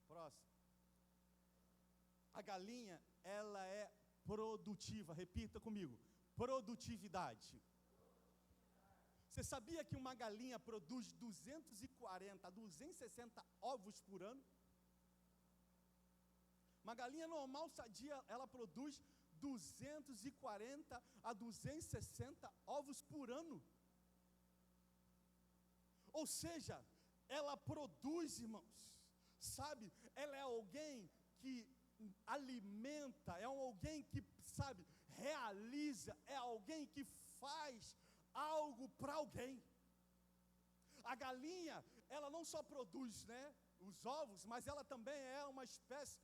Próximo. A galinha, ela é produtiva, repita comigo, produtividade. Você sabia que uma galinha produz 240 a 260 ovos por ano? Uma galinha normal, sadia, ela produz 240 a 260 ovos por ano. Ou seja, ela produz, irmãos, sabe? Ela é alguém que alimenta, é alguém que, sabe, realiza, é alguém que faz algo para alguém. A galinha, ela não só produz, né, os ovos, mas ela também é uma espécie,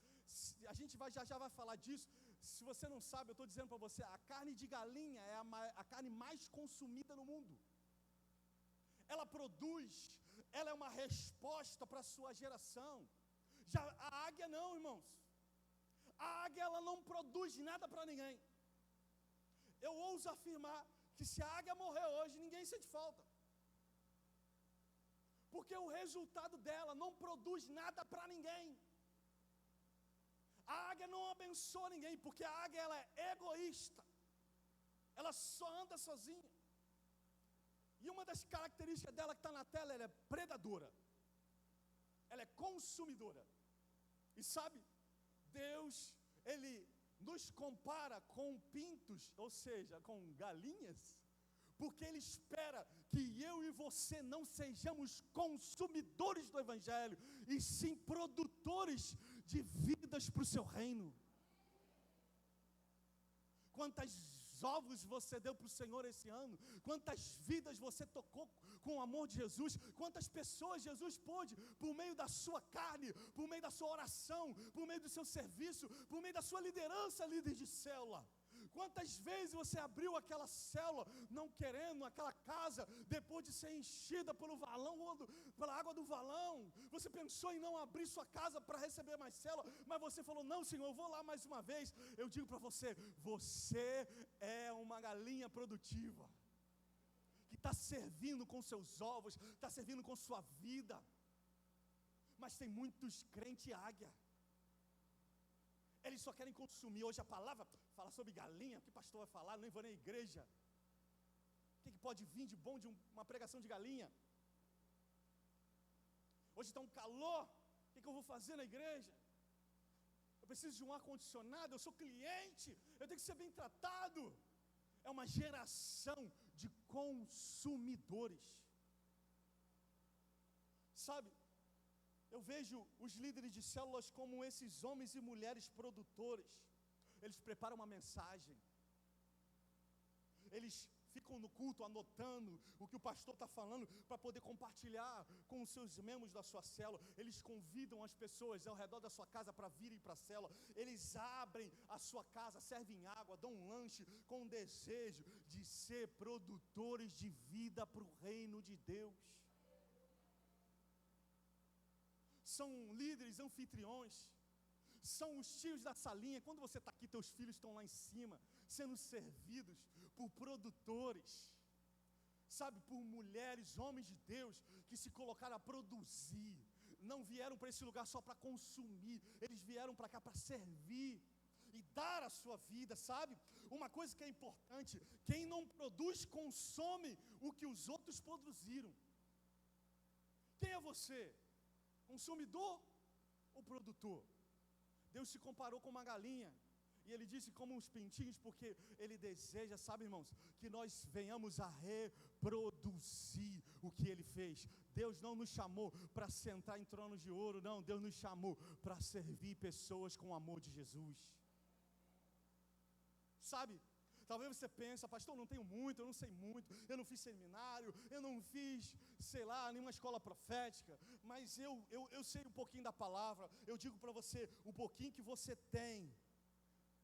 a gente já vai falar disso. Se você não sabe, eu estou dizendo para você, a carne de galinha é a carne mais consumida no mundo. Ela produz, ela é uma resposta para a sua geração. Já a águia não, irmãos. A águia, ela não produz nada para ninguém. Eu ouso afirmar que se a águia morrer hoje, ninguém sente falta. Porque o resultado dela não produz nada para ninguém. A águia não abençoa ninguém, porque a águia ela é egoísta. Ela só anda sozinha. E uma das características dela que está na tela, ela é predadora. Ela é consumidora. E sabe, Deus, Ele nos compara com pintos, ou seja, com galinhas, porque Ele espera que eu e você não sejamos consumidores do Evangelho, e sim produtores de vidas para o seu reino. Quantas ovos você deu para o Senhor esse ano? Quantas vidas você tocou com o amor de Jesus? Quantas pessoas Jesus pôde, por meio da sua carne, por meio da sua oração, por meio do seu serviço, por meio da sua liderança, líder de célula? Quantas vezes você abriu aquela célula, não querendo, aquela casa, depois de ser enchida pelo valão, pela água do valão? Você pensou em não abrir sua casa para receber mais célula, mas você falou, não, Senhor, eu vou lá mais uma vez. Eu digo para você, você é uma galinha produtiva, que está servindo com seus ovos, está servindo com sua vida. Mas tem muitos crentes águia. Eles só querem consumir. Hoje a palavra fala sobre galinha. O que o pastor vai falar? Nem vou na igreja. O que pode vir de bom de uma pregação de galinha? Hoje está um calor. O que eu vou fazer na igreja? Eu preciso de um ar-condicionado. Eu sou cliente. Eu tenho que ser bem tratado. É uma geração de consumidores. Sabe? Eu vejo os líderes de células como esses homens e mulheres produtores. Eles preparam uma mensagem. Eles ficam no culto anotando o que o pastor está falando para poder compartilhar com os seus membros da sua célula. Eles convidam as pessoas ao redor da sua casa para virem para a célula. Eles abrem a sua casa, servem água, dão um lanche com o desejo de ser produtores de vida para o reino de Deus. São líderes anfitriões, são os tios da salinha. Quando você está aqui, teus filhos estão lá em cima, sendo servidos por produtores, sabe, por mulheres, homens de Deus, que se colocaram a produzir. Não vieram para esse lugar só para consumir, eles vieram para cá para servir e dar a sua vida, sabe? Uma coisa que é importante, quem não produz, consome o que os outros produziram. Quem é você? Consumidor ou produtor? Deus se comparou com uma galinha, e Ele disse como uns pintinhos, porque Ele deseja, sabe, irmãos, que nós venhamos a reproduzir o que Ele fez. Deus não nos chamou para sentar em tronos de ouro, não. Deus nos chamou para servir pessoas com o amor de Jesus. Sabe? Talvez você pense, pastor, eu não tenho muito, eu não sei muito, eu não fiz seminário, eu não fiz, sei lá, nenhuma escola profética, mas eu sei um pouquinho da palavra. Eu digo para você, o pouquinho que você tem,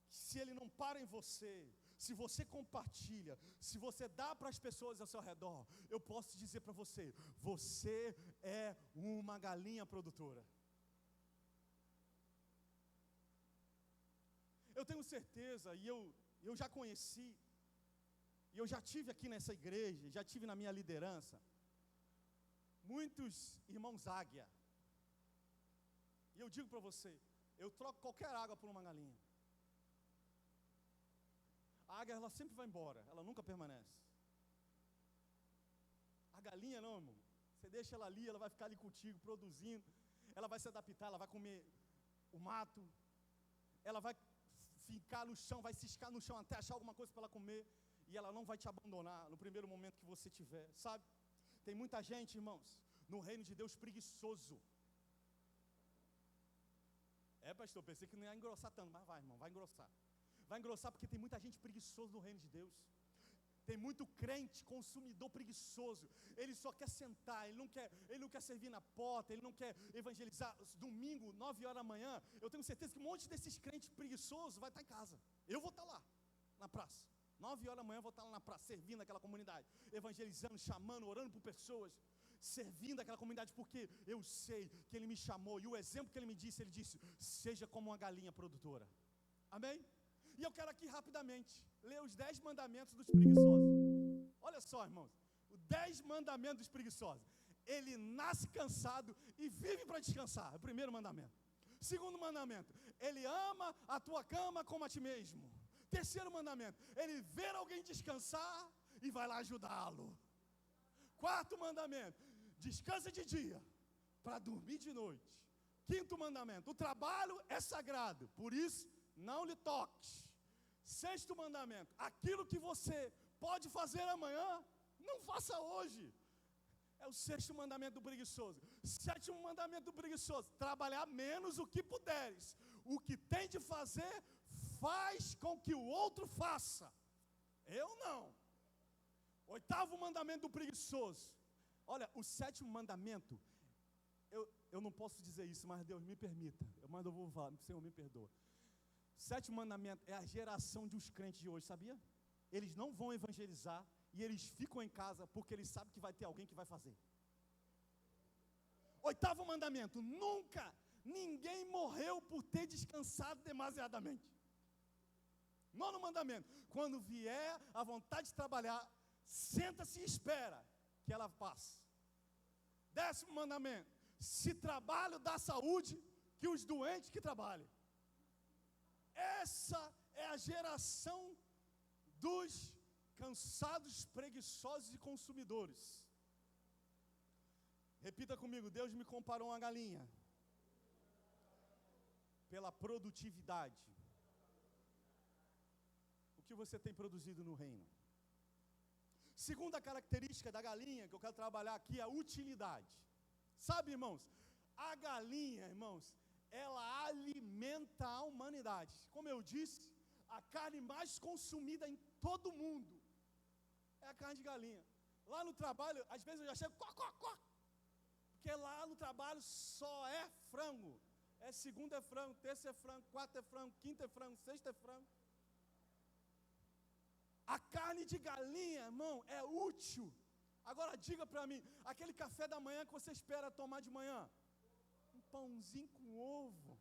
se ele não para em você, se você compartilha, se você dá para as pessoas ao seu redor, eu posso dizer para você, você é uma galinha produtora. Eu tenho certeza, e eu já conheci, e eu já tive aqui nessa igreja, já tive na minha liderança, muitos irmãos águia. E eu digo para você, eu troco qualquer água por uma galinha. A águia, ela sempre vai embora, ela nunca permanece. A galinha não, irmão. Você deixa ela ali, ela vai ficar ali contigo, produzindo. Ela vai se adaptar, ela vai comer o mato. Ela vai ficar no chão, vai ciscar no chão até achar alguma coisa para ela comer. E ela não vai te abandonar no primeiro momento que você tiver, sabe? Tem muita gente, irmãos, no reino de Deus preguiçoso. Pastor, pensei que não ia engrossar tanto, mas vai, irmão, vai engrossar. Vai engrossar porque tem muita gente preguiçosa no reino de Deus. Tem muito crente, consumidor preguiçoso. Ele só quer sentar, ele não quer servir na porta, ele não quer evangelizar. Domingo, 9 horas da manhã, eu tenho certeza que um monte desses crentes preguiçosos vai estar em casa. Eu vou estar lá, na praça. 9 horas da manhã eu vou estar lá na praça, servindo aquela comunidade, evangelizando, chamando, orando por pessoas, servindo aquela comunidade, porque eu sei que Ele me chamou. E o exemplo que Ele disse, seja como uma galinha produtora. Amém? E eu quero aqui rapidamente ler os 10 mandamentos dos preguiçosos. Olha só, irmãos, os 10 mandamentos dos preguiçosos. Ele nasce cansado e vive para descansar. É o primeiro mandamento. Segundo mandamento, ele ama a tua cama como a ti mesmo. Terceiro mandamento, ele vê alguém descansar e vai lá ajudá-lo. Quarto mandamento, descansa de dia para dormir de noite. Quinto mandamento, o trabalho é sagrado, por isso não lhe toques. Sexto mandamento, aquilo que você pode fazer amanhã, não faça hoje. É o sexto mandamento do preguiçoso. Sétimo mandamento do preguiçoso, trabalhar menos o que puderes. O que tem de fazer, faz com que o outro faça. Eu não. Oitavo mandamento do preguiçoso. Olha, o sétimo mandamento, eu não posso dizer isso, mas Deus me permita. Mas eu vou falar, o Senhor me perdoa. Sétimo mandamento é a geração dos crentes de hoje, sabia? Eles não vão evangelizar e eles ficam em casa porque eles sabem que vai ter alguém que vai fazer. Oitavo mandamento, nunca ninguém morreu por ter descansado demasiadamente. Nono mandamento, quando vier a vontade de trabalhar, senta-se e espera que ela passe. Décimo mandamento, se trabalho dá saúde, que os doentes que trabalhem. Essa é a geração dos cansados, preguiçosos e consumidores. Repita comigo, Deus me comparou a uma galinha pela produtividade. O que você tem produzido no reino? Segunda característica da galinha que eu quero trabalhar aqui é a utilidade. Sabe, irmãos, a galinha, irmãos, ela alimenta a humanidade. Como eu disse, a carne mais consumida em todo o mundo é a carne de galinha. Lá no trabalho, às vezes eu já chego, porque lá no trabalho só é frango. É segunda é frango, terça é frango, quarta é frango, quinta é frango, sexta é frango. A carne de galinha, irmão, é útil. Agora diga para mim, aquele café da manhã que você espera tomar de manhã, um pãozinho com ovo.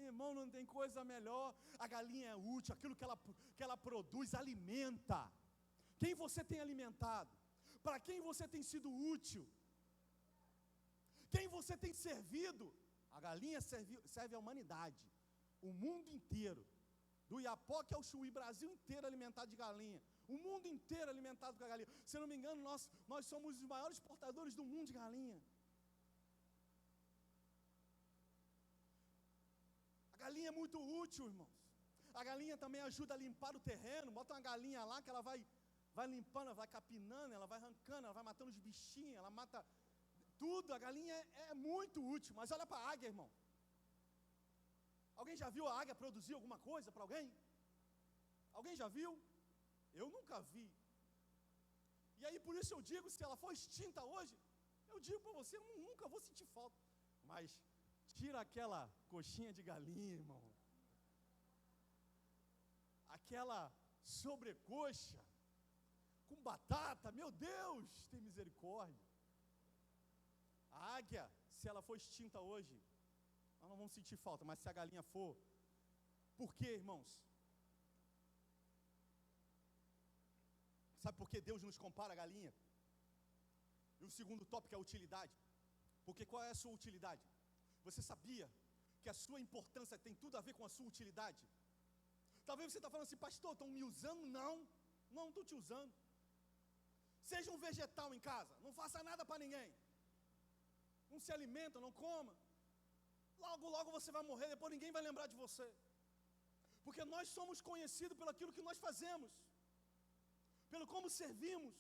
Irmão, não tem coisa melhor. A galinha é útil, aquilo que ela produz alimenta. Quem você tem alimentado? Para quem você tem sido útil? Quem você tem servido? A galinha serve a humanidade, o mundo inteiro. Do Iapoque ao Chuí, Brasil inteiro alimentado de galinha. O mundo inteiro alimentado com a galinha. Se eu não me engano, nós somos os maiores exportadores do mundo de galinha. A galinha é muito útil, irmãos. A galinha também ajuda a limpar o terreno. Bota uma galinha lá que ela vai limpando, ela vai capinando, ela vai arrancando, ela vai matando os bichinhos, ela mata tudo. A galinha é muito útil. Mas olha para a águia, irmão. Alguém já viu a águia produzir alguma coisa para alguém? Alguém já viu? Eu nunca vi. E aí por isso eu digo, se ela for extinta hoje, eu digo para você, eu nunca vou sentir falta. Mas tira aquela coxinha de galinha, irmão. Aquela sobrecoxa com batata, meu Deus, tem misericórdia. A águia, se ela for extinta hoje, nós não vamos sentir falta, mas se a galinha for, por quê, irmãos? Sabe por que Deus nos compara a galinha? E o segundo tópico é a utilidade. Porque qual é a sua utilidade? Você sabia que a sua importância tem tudo a ver com a sua utilidade? Talvez você está falando assim, pastor, estão me usando? Não estou te usando. Seja um vegetal em casa, não faça nada para ninguém. Não se alimenta, não coma. Logo você vai morrer, depois ninguém vai lembrar de você. Porque nós somos conhecidos pelo aquilo que nós fazemos, pelo como servimos.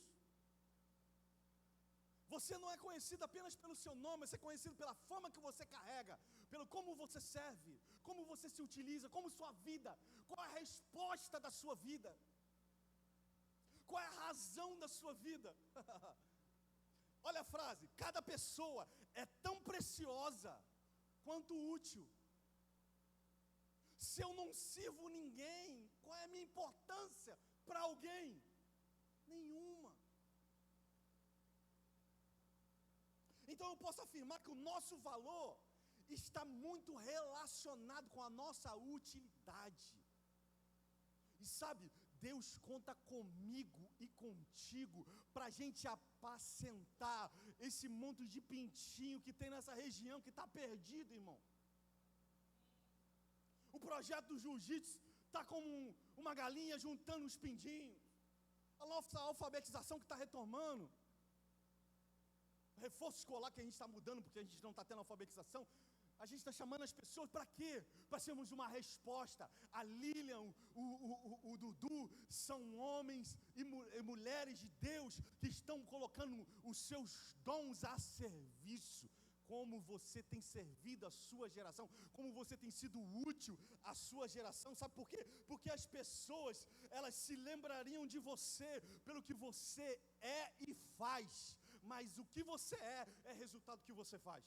Você não é conhecido apenas pelo seu nome, você é conhecido pela fama que você carrega, pelo como você serve, como você se utiliza, como sua vida, qual é a resposta da sua vida, qual é a razão da sua vida. Olha a frase, cada pessoa é tão preciosa quanto útil. Se eu não sirvo ninguém, qual é a minha importância para alguém? Nenhuma. Então eu posso afirmar que o nosso valor está muito relacionado com a nossa utilidade. E sabe, Deus conta comigo e contigo para a gente apacentar esse monte de pintinho que tem nessa região que está perdido, irmão. O projeto do jiu-jitsu está como uma galinha juntando os pintinhos. A nossa alfabetização que está retomando. Reforço escolar que a gente está mudando porque a gente não está tendo alfabetização. A gente está chamando as pessoas para quê? Para sermos uma resposta. A Lilian, o Dudu, são homens e mulheres de Deus que estão colocando os seus dons a serviço. Como você tem servido a sua geração, como você tem sido útil à sua geração. Sabe por quê? Porque as pessoas, elas se lembrariam de você pelo que você é e faz. Mas o que você é resultado do que você faz.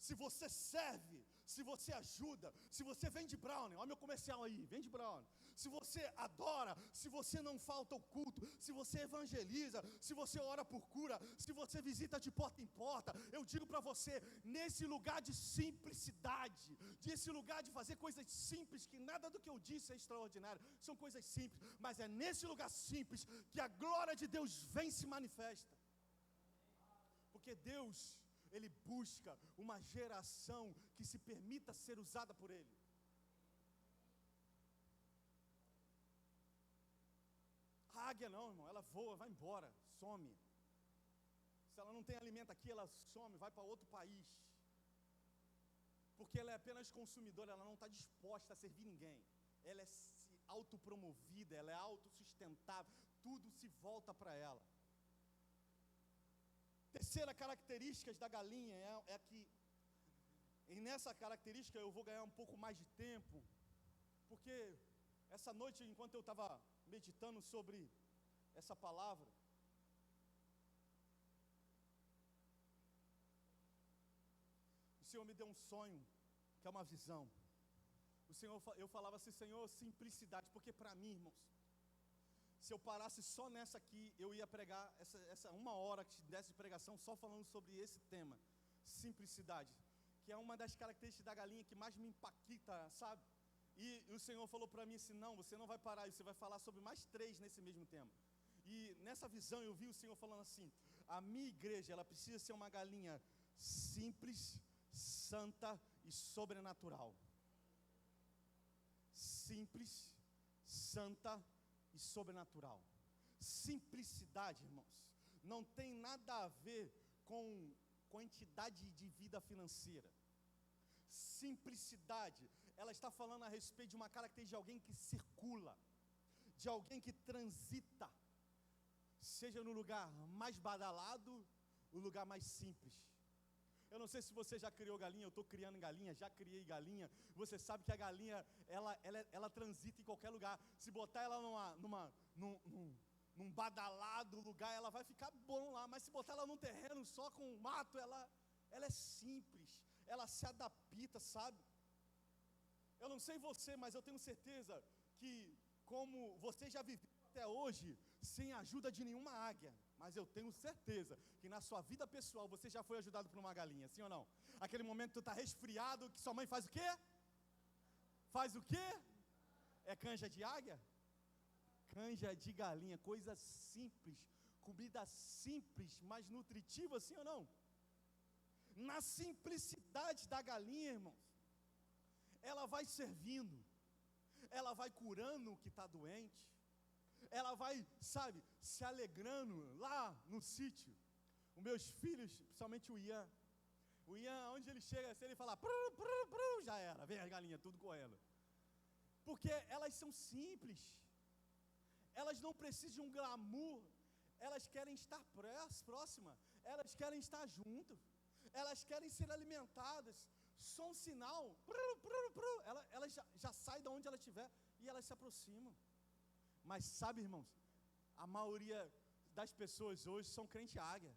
Se você serve, se você ajuda, se você vende brownie, olha meu comercial aí, vende brownie. Se você adora, se você não falta ao culto, se você evangeliza, se você ora por cura, se você visita de porta em porta, eu digo para você, nesse lugar de simplicidade, nesse lugar de fazer coisas simples, que nada do que eu disse é extraordinário, são coisas simples, mas é nesse lugar simples que a glória de Deus vem e se manifesta. Porque Deus, Ele busca uma geração que se permita ser usada por Ele. A águia não, irmão, ela voa, vai embora, some. Se ela não tem alimento aqui, ela some, vai para outro país. Porque ela é apenas consumidora, ela não está disposta a servir ninguém. Ela é autopromovida, ela é autossustentável, tudo se volta para ela. Terceira característica da galinha é que, e nessa característica eu vou ganhar um pouco mais de tempo, porque essa noite, enquanto eu estava meditando sobre essa palavra, o Senhor me deu um sonho, que é uma visão. Eu falava assim, Senhor, simplicidade, porque para mim, irmãos, se eu parasse só nessa aqui, eu ia pregar essa 1 hora que desse de pregação só falando sobre esse tema, simplicidade, que é uma das características da galinha que mais me impacta, sabe? E o Senhor falou para mim assim, não, você não vai parar, você vai falar sobre mais 3 nesse mesmo tema. E nessa visão eu vi o Senhor falando assim, a minha igreja, ela precisa ser uma galinha simples, santa e sobrenatural. Simples, santa e sobrenatural. Simplicidade, irmãos, não tem nada a ver com quantidade de vida financeira. Simplicidade, ela está falando a respeito de uma característica de alguém que circula, de alguém que transita, seja no lugar mais badalado, o lugar mais simples. Eu não sei se você já criou galinha, eu estou criando galinha, já criei galinha. Você sabe que a galinha, ela transita em qualquer lugar. Se botar ela num badalado lugar, ela vai ficar bom lá. Mas se botar ela num terreno só com mato, ela é simples. Ela se adapta, sabe? Eu não sei você, mas eu tenho certeza que, como você já viveu até hoje, sem a ajuda de nenhuma águia, mas eu tenho certeza que na sua vida pessoal você já foi ajudado por uma galinha, sim ou não? Aquele momento que tu está resfriado, que sua mãe faz o quê? Faz o quê? É canja de águia? Canja de galinha, coisa simples, comida simples, mas nutritiva, sim ou não? Na simplicidade da galinha, irmãos, ela vai servindo, ela vai curando o que está doente, ela vai, sabe, se alegrando lá no sítio. Os meus filhos, principalmente o Ian, onde ele chega, se ele falar, já era, vem as galinhas, tudo correndo. Porque elas são simples, elas não precisam de um glamour, elas querem estar próximas, elas querem estar juntas, elas querem ser alimentadas. Só um sinal, ela já sai de onde ela estiver e elas se aproximam. Mas sabe, irmãos, a maioria das pessoas hoje são crente águia.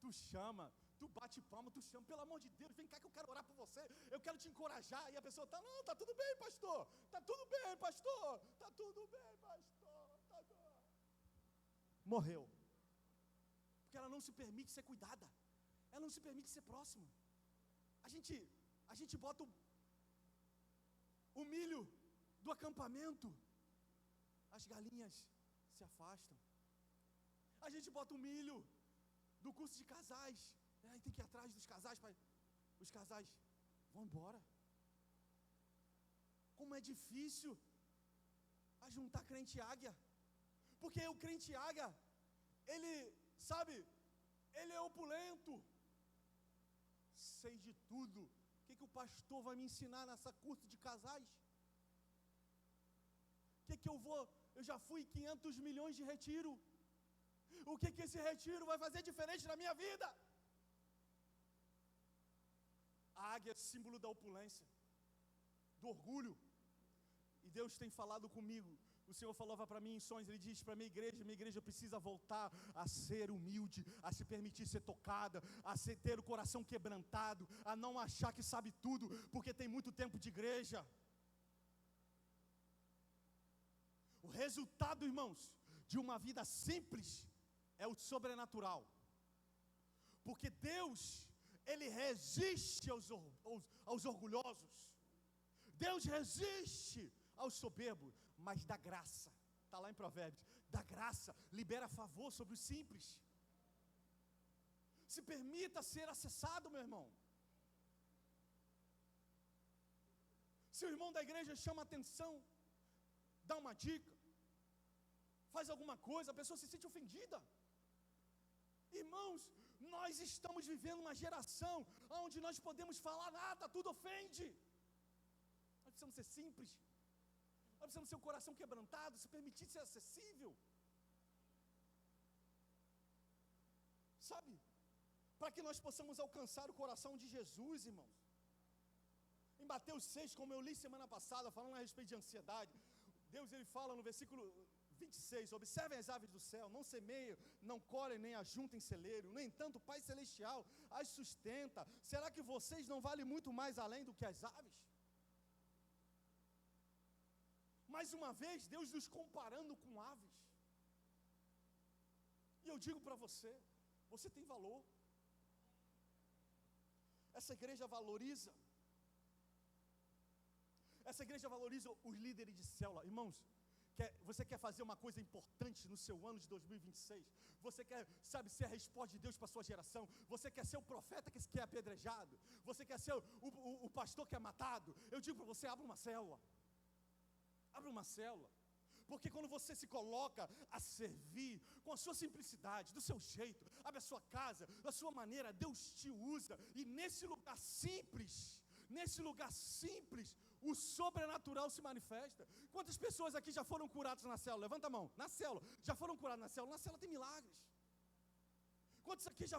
Tu chama, tu bate palma, tu chama, pelo amor de Deus, vem cá que eu quero orar por você, eu quero te encorajar. E a pessoa está, não, tá tudo bem, pastor, tá tudo bem, pastor, tá tudo bem, pastor, tá tudo. Morreu. Porque ela não se permite ser cuidada, ela não se permite ser próxima. A gente A gente bota o milho do acampamento, as galinhas se afastam. A gente bota o milho do curso de casais, aí tem que ir atrás dos casais, os casais vão embora. Como é difícil ajuntar crente águia, porque o crente águia, ele, sabe, ele é opulento. Sei de tudo. O que o pastor vai me ensinar nessa curso de casais? Eu já fui 500 milhões de retiro. O que esse retiro vai fazer diferente na minha vida? A águia é símbolo da opulência, do orgulho. E Deus tem falado comigo. O Senhor falava para mim em sonhos, Ele diz para minha igreja precisa voltar a ser humilde, a se permitir ser tocada, a ter o coração quebrantado, a não achar que sabe tudo, porque tem muito tempo de igreja. O resultado, irmãos, de uma vida simples é o sobrenatural. Porque Deus, Ele resiste aos orgulhosos. Deus resiste aos soberbos, mas dá graça. Está lá em Provérbios. Dá graça, libera favor sobre os simples. Se permita ser acessado, meu irmão. Se o irmão da igreja chama atenção, dá uma dica, faz alguma coisa, a pessoa se sente ofendida. Irmãos, nós estamos vivendo uma geração onde nós podemos falar nada, tudo ofende. Nós precisamos ser simples. Nós precisamos ter um coração quebrantado, se permitir ser acessível. Sabe? Para que nós possamos alcançar o coração de Jesus, irmãos. Em Mateus 6, como eu li semana passada, falando a respeito de ansiedade, Deus ele fala no versículo 26, observem as aves do céu, não semeiam, não colhem, nem ajuntam em celeiro, no entanto o Pai Celestial as sustenta. Será que vocês não valem muito mais além do que as aves? Mais uma vez, Deus nos comparando com aves. E eu digo para você, você tem valor. Essa igreja valoriza. Essa igreja valoriza os líderes de célula. Irmãos, você quer fazer uma coisa importante no seu ano de 2026? Você quer, sabe, ser a resposta de Deus para a sua geração? Você quer ser o profeta que é apedrejado? Você quer ser o pastor que é matado? Eu digo para você, abra uma célula. Abra uma célula. Porque quando você se coloca a servir com a sua simplicidade, do seu jeito, abre a sua casa, da sua maneira, Deus te usa. E nesse lugar simples, o sobrenatural se manifesta. Quantas pessoas aqui já foram curadas na célula? Levanta a mão. Na célula. Já foram curadas na célula? Na célula tem milagres. Quantos aqui já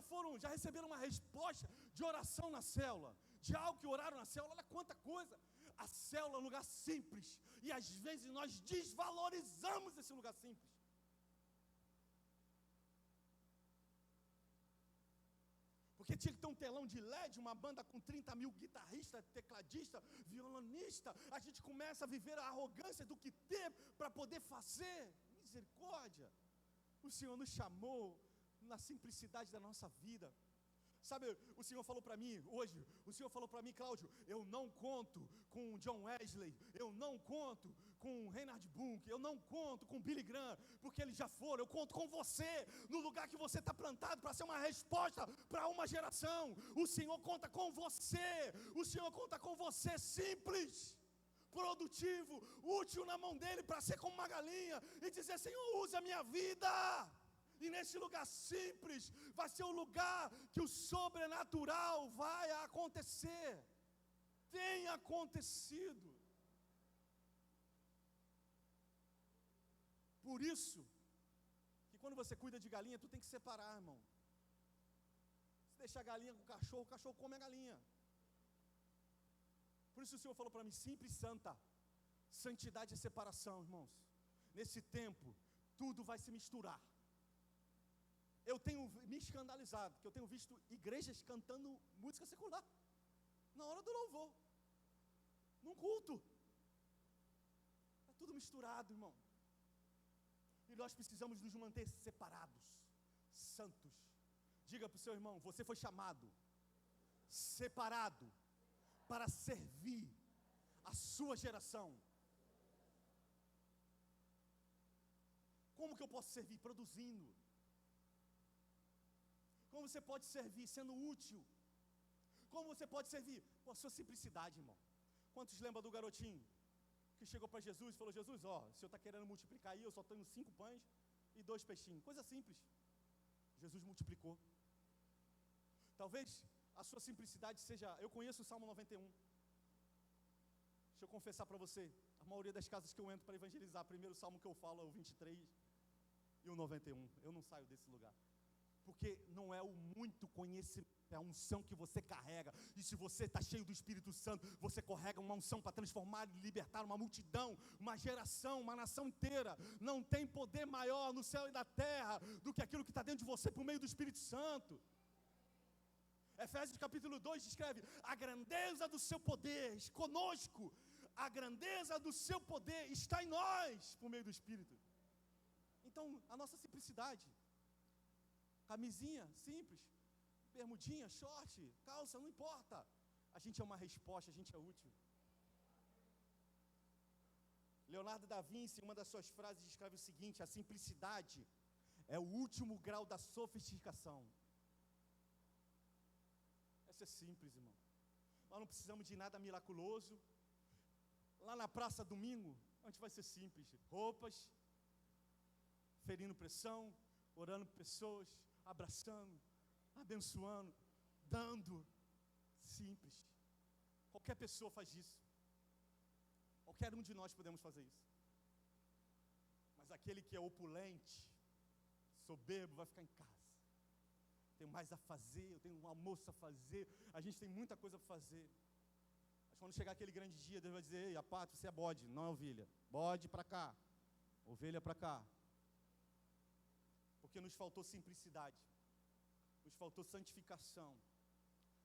receberam uma resposta de oração na célula? De algo que oraram na célula? Olha quanta coisa. A célula é um lugar simples. E às vezes nós desvalorizamos esse lugar simples. Porque tinha que ter um telão de LED, uma banda com 30 mil guitarristas, tecladista, violonista. A gente começa a viver a arrogância do que tem para poder fazer. Misericórdia. O Senhor nos chamou na simplicidade da nossa vida. Sabe, o Senhor falou para mim hoje, Cláudio, eu não conto com John Wesley, eu não conto com Reinhard Bunk, eu não conto com Billy Graham, porque eles já foram. Eu conto com você, no lugar que você está plantado, para ser uma resposta para uma geração. O Senhor conta com você, o Senhor conta com você simples, produtivo, útil na mão dele, para ser como uma galinha e dizer: Senhor, usa a minha vida. E nesse lugar simples, vai ser o lugar que o sobrenatural vai acontecer. Tem acontecido. Por isso, que quando você cuida de galinha, tu tem que separar, irmão. Se deixar a galinha com o cachorro come a galinha. Por isso o Senhor falou para mim, simples e santa. Santidade é separação, irmãos. Nesse tempo, tudo vai se misturar. Eu tenho me escandalizado, que eu tenho visto igrejas cantando música secular, na hora do louvor, num culto. Está tudo misturado, irmão. E nós precisamos nos manter separados, santos. Diga para o seu irmão, você foi chamado, separado, para servir a sua geração. Como que eu posso servir? Produzindo. Como você pode servir? Sendo útil. Como você pode servir? Com a sua simplicidade, irmão. Quantos lembram do garotinho que chegou para Jesus e falou: Jesus, ó, o senhor está querendo multiplicar aí, eu só tenho 5 pães e 2 peixinhos. Coisa simples. Jesus multiplicou. Talvez a sua simplicidade seja... Eu conheço o Salmo 91. Deixa eu confessar para você, a maioria das casas que eu entro para evangelizar, primeiro salmo que eu falo é o 23 e o 91. Eu não saio desse lugar. Porque não é o muito conhecimento, é a unção que você carrega. E se você está cheio do Espírito Santo, você carrega uma unção para transformar e libertar uma multidão, uma geração, uma nação inteira. Não tem poder maior no céu e na terra do que aquilo que está dentro de você por meio do Espírito Santo. Efésios capítulo 2 descreve a grandeza do seu poder conosco. A grandeza do seu poder está em nós por meio do Espírito. Então, a nossa simplicidade, camisinha simples, bermudinha, short, calça, não importa. A gente é uma resposta, a gente é útil. Leonardo da Vinci, em uma das suas frases, descreve o seguinte: a simplicidade é o último grau da sofisticação. Essa é simples, irmão. Nós não precisamos de nada miraculoso. Lá na praça domingo, a gente vai ser simples. Roupas, ferindo pressão, orando por pessoas, abraçando, abençoando, dando. Simples. Qualquer pessoa faz isso. Qualquer um de nós podemos fazer isso. Mas aquele que é opulente, soberbo, vai ficar em casa. Tenho mais a fazer, eu tenho um almoço a fazer, a gente tem muita coisa para fazer. Mas quando chegar aquele grande dia, Deus vai dizer: ei, a pátria, você é bode, não é ovelha. Bode para cá, ovelha para cá. Porque nos faltou simplicidade, nos faltou santificação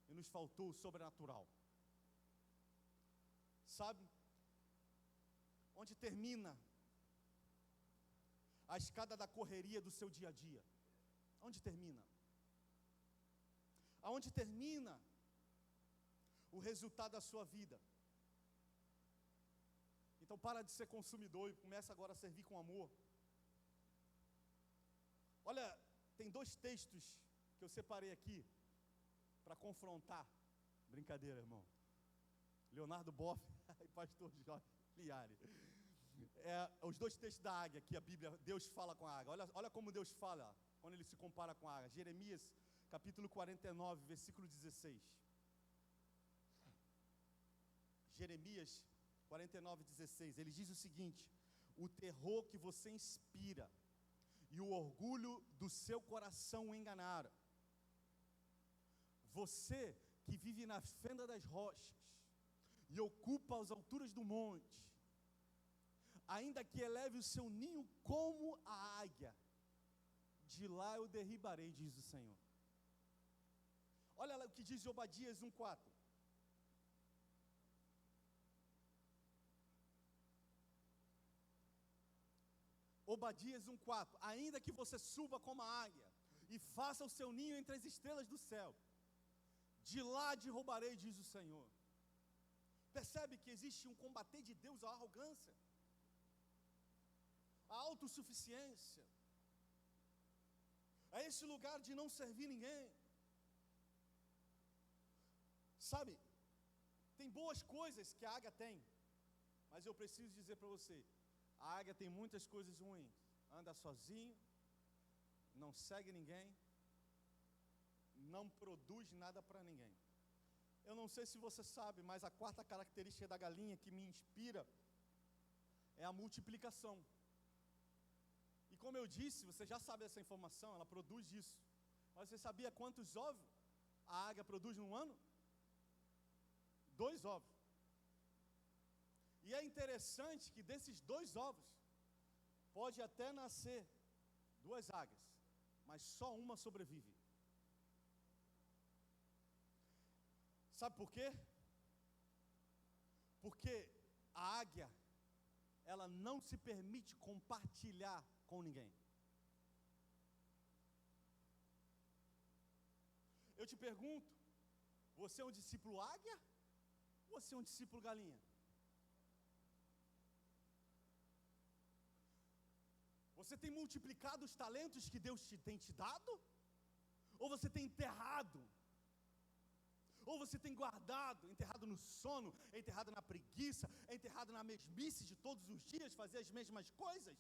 e nos faltou o sobrenatural. Sabe? Onde termina a escada da correria do seu dia a dia? Onde termina? Aonde termina o resultado da sua vida? Então para de ser consumidor e começa agora a servir com amor. Olha, tem 2 textos que eu separei aqui para confrontar. Brincadeira, irmão. Leonardo Boff e pastor Jorge Liari. Os 2 textos da águia que a Bíblia, Deus fala com a águia. Olha como Deus fala quando ele se compara com a águia. Jeremias capítulo 49, versículo 16. Jeremias 49, 16. Ele diz o seguinte: o terror que você inspira e o orgulho do seu coração o enganaram. Você que vive na fenda das rochas e ocupa as alturas do monte, ainda que eleve o seu ninho como a águia, de lá eu derribarei, diz o Senhor. Olha lá o que diz Obadias 1:4. Obadias 1:4. Ainda que você suba como a águia e faça o seu ninho entre as estrelas do céu, de lá derrubarei, diz o Senhor. Percebe que existe um combater de Deus à arrogância, à autossuficiência, a esse lugar de não servir ninguém. Sabe, tem boas coisas que a águia tem, mas eu preciso dizer para você, a águia tem muitas coisas ruins. Anda sozinho, não segue ninguém, não produz nada para ninguém. Eu não sei se você sabe, mas a 4ª característica da galinha que me inspira é a multiplicação. E como eu disse, você já sabe essa informação, ela produz isso. Mas você sabia quantos ovos a águia produz num ano? 2 ovos. E é interessante que desses 2 ovos, pode até nascer 2 águias, mas só uma sobrevive. Sabe por quê? Porque a águia, ela não se permite compartilhar com ninguém. Eu te pergunto, você é um discípulo águia Você é um discípulo galinha? Você tem multiplicado os talentos que Deus tem te dado? Ou você tem enterrado? Ou você tem guardado, enterrado no sono, enterrado na preguiça, enterrado na mesmice de todos os dias, fazer as mesmas coisas?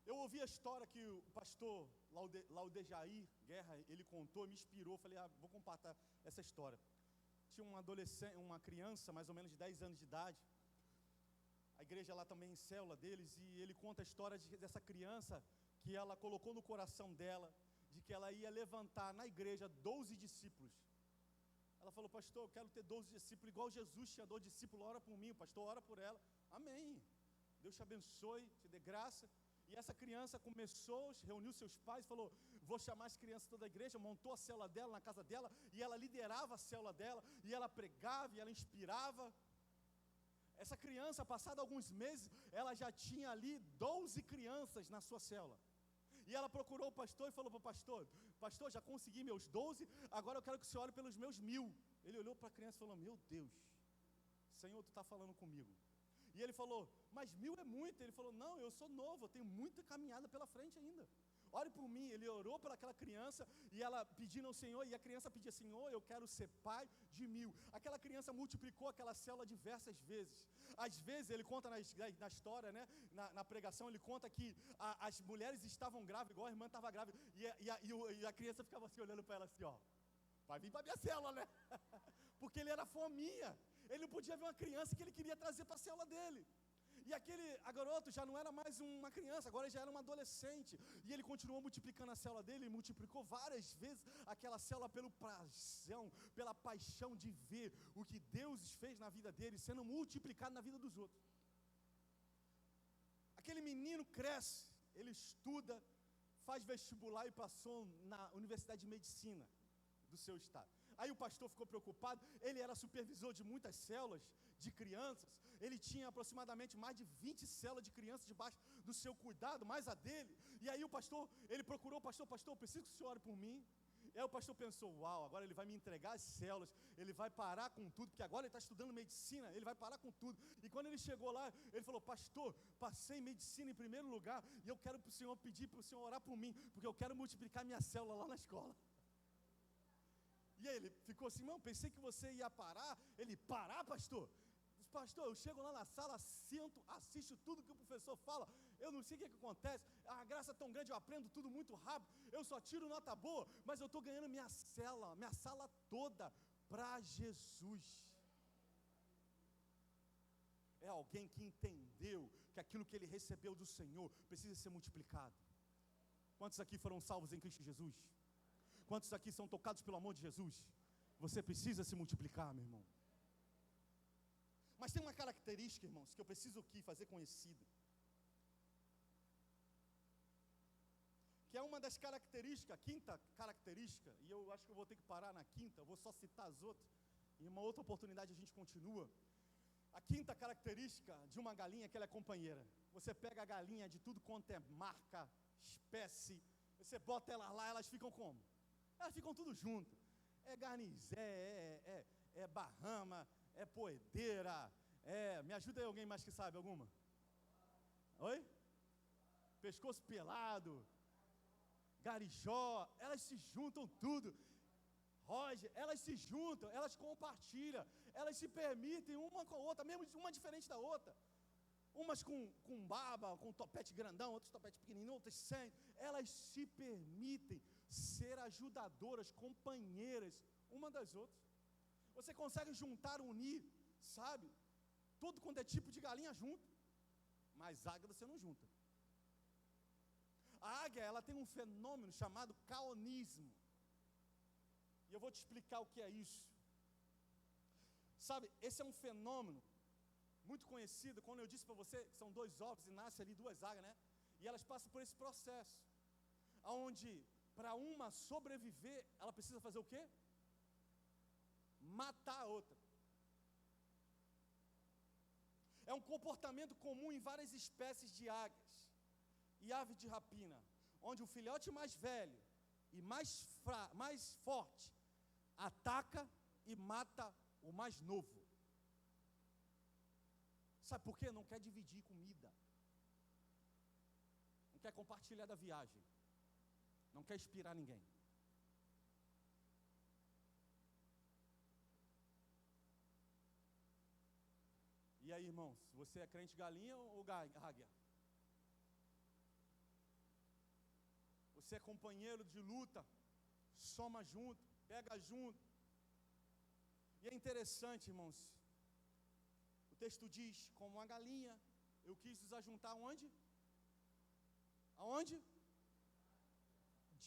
Eu ouvi a história que o pastor Laudejair Guerra, ele contou, me inspirou, falei, vou compartilhar essa história. Tinha um adolescente, uma criança, mais ou menos de 10 anos de idade, a igreja lá também em célula deles, e ele conta a história dessa criança, que ela colocou no coração dela, de que ela ia levantar na igreja 12 discípulos. Ela falou, pastor, eu quero ter 12 discípulos, igual Jesus tinha 12 discípulos, ora por mim, o pastor ora por ela. Amém. Deus te abençoe, te dê graça. E essa criança começou, reuniu seus pais, falou, vou chamar as crianças toda a igreja, montou a célula dela na casa dela, e ela liderava a célula dela, e ela pregava, e ela inspirava. Essa criança, passado alguns meses, ela já tinha ali 12 crianças na sua célula. E ela procurou o pastor e falou para o pastor, pastor, já consegui meus 12, agora eu quero que o senhor ore pelos meus 1000. Ele olhou para a criança e falou, meu Deus, Senhor, tu está falando comigo. E ele falou, mas 1000 é muito. Ele falou, não, eu sou novo, eu tenho muita caminhada pela frente ainda. Ore por mim. Ele orou por aquela criança, e ela pedindo ao Senhor, e a criança pedia, Senhor, eu quero ser pai de 1000. Aquela criança multiplicou aquela célula diversas vezes. Às vezes, ele conta na história, né, na pregação, ele conta que as mulheres estavam grávidas, igual a irmã estava grávida, e a criança ficava assim, olhando para ela assim, ó, vai vir para minha célula, né? Porque ele era fominha. Ele não podia ver uma criança que ele queria trazer para a célula dele. E a garoto já não era mais uma criança, agora já era um adolescente. E ele continuou multiplicando a célula dele, e multiplicou várias vezes aquela célula pela paixão de ver o que Deus fez na vida dele, sendo multiplicado na vida dos outros. Aquele menino cresce, ele estuda, faz vestibular e passou na Universidade de Medicina do seu estado. Aí o pastor ficou preocupado, ele era supervisor de muitas células de crianças, ele tinha aproximadamente mais de 20 células de crianças debaixo do seu cuidado, mais a dele. E aí o pastor, ele procurou o pastor, eu preciso que o senhor ore por mim. E aí o pastor pensou, uau, agora ele vai me entregar as células, ele vai parar com tudo, porque agora ele está estudando medicina, ele vai parar com tudo. E quando ele chegou lá, ele falou, pastor, passei medicina em primeiro lugar, e eu quero para o senhor pedir para o senhor orar por mim, porque eu quero multiplicar minha célula lá na escola. E aí ele ficou assim, não, pensei que você ia parar. Ele, parar, pastor? Pastor, eu chego lá na sala, sento, assisto tudo que o professor fala, eu não sei o que acontece, a graça é tão grande, eu aprendo tudo muito rápido, eu só tiro nota boa, mas eu estou ganhando minha sala toda para Jesus. É alguém que entendeu que aquilo que ele recebeu do Senhor precisa ser multiplicado. Quantos aqui foram salvos em Cristo Jesus? Quantos aqui são tocados pelo amor de Jesus? Você precisa se multiplicar, meu irmão. Mas tem uma característica, irmãos, que eu preciso aqui fazer conhecida. Que é uma das características, a quinta característica, e eu acho que eu vou ter que parar na quinta, eu vou só citar as outras, e uma outra oportunidade a gente continua. A quinta característica de uma galinha é que ela é companheira. Você pega a galinha de tudo quanto é marca, espécie, você bota elas lá, elas ficam como? Elas ficam tudo junto. É garnizé, é Bahama, é poedeira, me ajuda aí alguém mais que sabe alguma? Oi? Pescoço pelado, garijó, elas se juntam tudo. Roger, elas se juntam, elas compartilham, elas se permitem uma com a outra, mesmo uma diferente da outra. Umas com barba, com topete grandão, outras topete pequenininho, outras sem. Elas se permitem ser ajudadoras, companheiras, uma das outras. Você consegue juntar, unir, sabe? Tudo quanto é tipo de galinha junto. Mas águia você não junta. A águia, ela tem um fenômeno chamado caonismo. E eu vou te explicar o que é isso. Sabe, esse é um fenômeno muito conhecido, quando eu disse para você que são 2 ovos e nasce ali 2 águias, né? E elas passam por esse processo, onde para uma sobreviver, ela precisa fazer o quê? Matar a outra. É um comportamento comum em várias espécies de águias e aves de rapina, onde o filhote mais velho e mais forte ataca e mata o mais novo. Sabe por quê? Não quer dividir comida. Não quer compartilhar da viagem. Não quer inspirar ninguém. E aí, irmãos, você é crente galinha ou águia? Você é companheiro de luta, soma junto, pega junto. E é interessante, irmãos, o texto diz, como uma galinha, eu quis nos ajuntar onde? Aonde?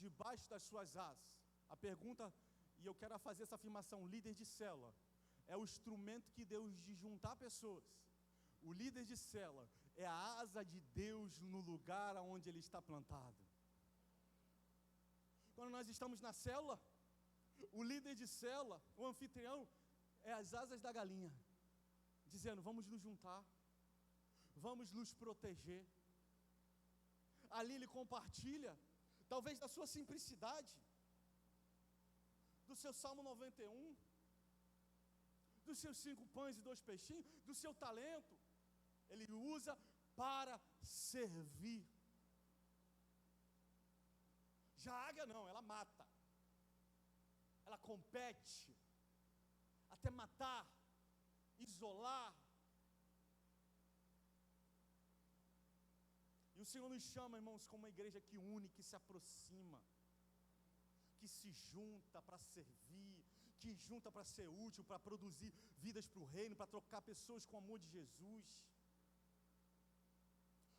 Debaixo das suas asas. A pergunta, e eu quero fazer essa afirmação, líder de célula, é o instrumento que Deus de juntar pessoas. O líder de célula é a asa de Deus no lugar onde ele está plantado. Quando nós estamos na célula, o líder de célula, o anfitrião, é as asas da galinha, dizendo, vamos nos juntar, vamos nos proteger. Ali ele compartilha, talvez da sua simplicidade, do seu Salmo 91, dos seus 5 pães e 2 peixinhos, do seu talento, ele usa para servir. Já a águia não, ela mata, ela compete, até matar, isolar. E o Senhor nos chama, irmãos, como uma igreja que une, que se aproxima, que se junta para servir, que junta para ser útil, para produzir vidas para o reino, para trocar pessoas com o amor de Jesus.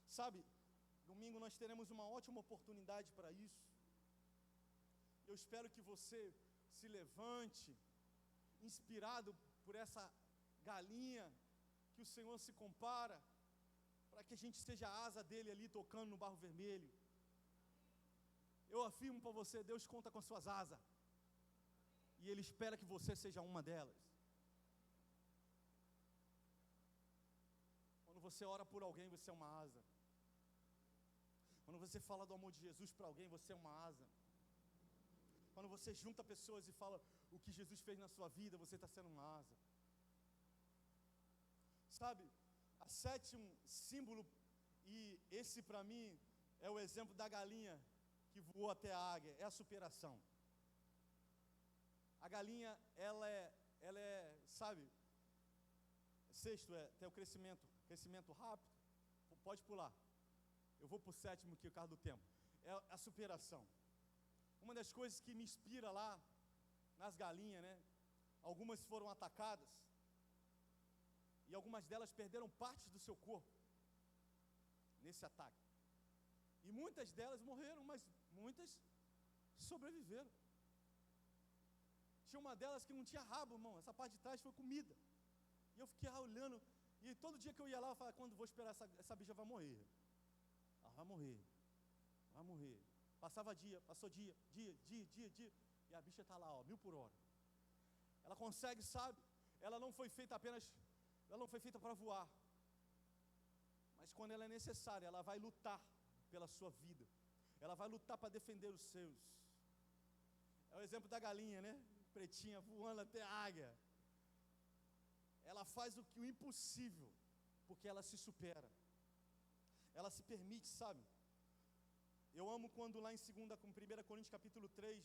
Sabe, domingo nós teremos uma ótima oportunidade para isso. Eu espero que você se levante, inspirado por essa galinha que o Senhor se compara, para que a gente seja a asa dele ali tocando no barro vermelho. Eu afirmo para você, Deus conta com suas asas, e Ele espera que você seja uma delas. Quando você ora por alguém, você é uma asa. Quando você fala do amor de Jesus para alguém, você é uma asa. Quando você junta pessoas e fala o que Jesus fez na sua vida, você está sendo uma asa. Sabe, a sétimo símbolo, e esse para mim é o exemplo da galinha que voou até a águia, é a superação. A galinha, ela é, sabe, sexto é ter o crescimento rápido. Pode pular. Eu vou para o sétimo aqui, por causa do tempo. É a superação. Uma das coisas que me inspira lá, nas galinhas, né? Algumas foram atacadas, e algumas delas perderam partes do seu corpo, nesse ataque. E muitas delas morreram, mas muitas sobreviveram. Tinha uma delas que não tinha rabo, irmão, essa parte de trás foi comida. E eu fiquei olhando, e todo dia que eu ia lá, eu falava, quando vou esperar essa bicha vai morrer. Ela vai morrer, vai morrer. Passava dia, passou dia, e a bicha está lá, ó, 1000 por hora. Ela consegue, sabe, ela não foi feita para voar, mas quando ela é necessária, ela vai lutar pela sua vida, ela vai lutar para defender os seus. É o exemplo da galinha, né, pretinha, voando até a águia. Ela faz o impossível, porque ela se supera, ela se permite, sabe. Eu amo quando lá em 1 Coríntios capítulo 3,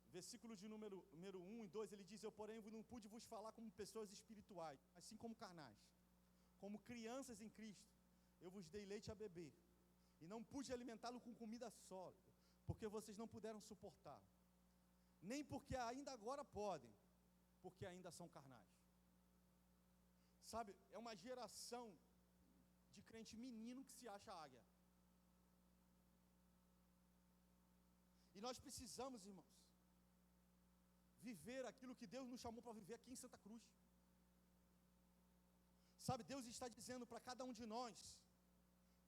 versículo de número 1 e 2, ele diz, eu porém não pude vos falar como pessoas espirituais, assim como carnais, como crianças em Cristo, eu vos dei leite a beber, e não pude alimentá-lo com comida sólida, porque vocês não puderam suportar, nem porque ainda agora podem, porque ainda são carnais. Sabe, é uma geração de crente menino que se acha águia. E nós precisamos, irmãos, viver aquilo que Deus nos chamou para viver aqui em Santa Cruz. Sabe, Deus está dizendo para cada um de nós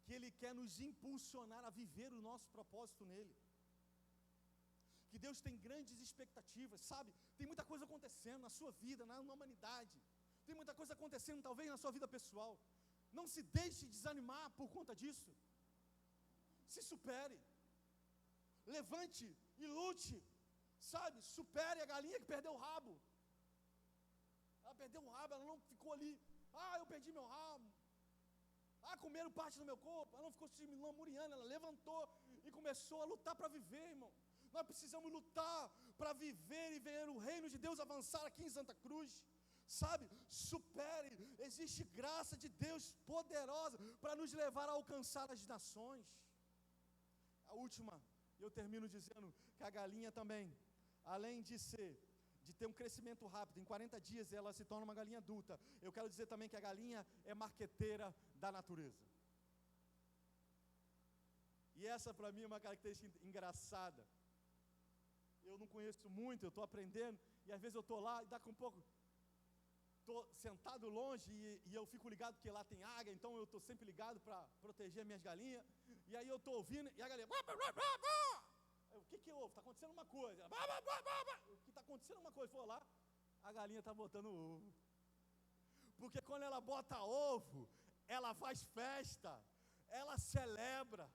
que Ele quer nos impulsionar a viver o nosso propósito nele. Que Deus tem grandes expectativas, sabe? Tem muita coisa acontecendo na sua vida, na humanidade. Tem muita coisa acontecendo talvez na sua vida pessoal. Não se deixe desanimar por conta disso. se supere. Levante e lute, sabe? Supere a galinha que perdeu o rabo. Ela perdeu o rabo, ela não ficou ali, eu perdi meu rabo. Comeram parte do meu corpo. Ela não ficou se lamuriando, ela levantou e começou a lutar para viver, irmão. Nós precisamos lutar para viver e ver o reino de Deus avançar aqui em Santa Cruz. Sabe, supere, existe graça de Deus poderosa para nos levar a alcançar as nações. A última, eu termino dizendo que a galinha também, além de ter um crescimento rápido, em 40 dias ela se torna uma galinha adulta. Eu quero dizer também que a galinha é marqueteira da natureza. E essa para mim é uma característica engraçada. Eu não conheço muito, eu estou aprendendo, e às vezes eu estou lá e daqui a um pouco estou sentado longe e eu fico ligado porque lá tem águia, então eu estou sempre ligado para proteger minhas galinhas. E aí eu estou ouvindo e a galinha... O que houve? Está acontecendo uma coisa. O que está acontecendo uma coisa? Vou lá, a galinha está botando ovo. Porque quando ela bota ovo, ela faz festa, ela celebra.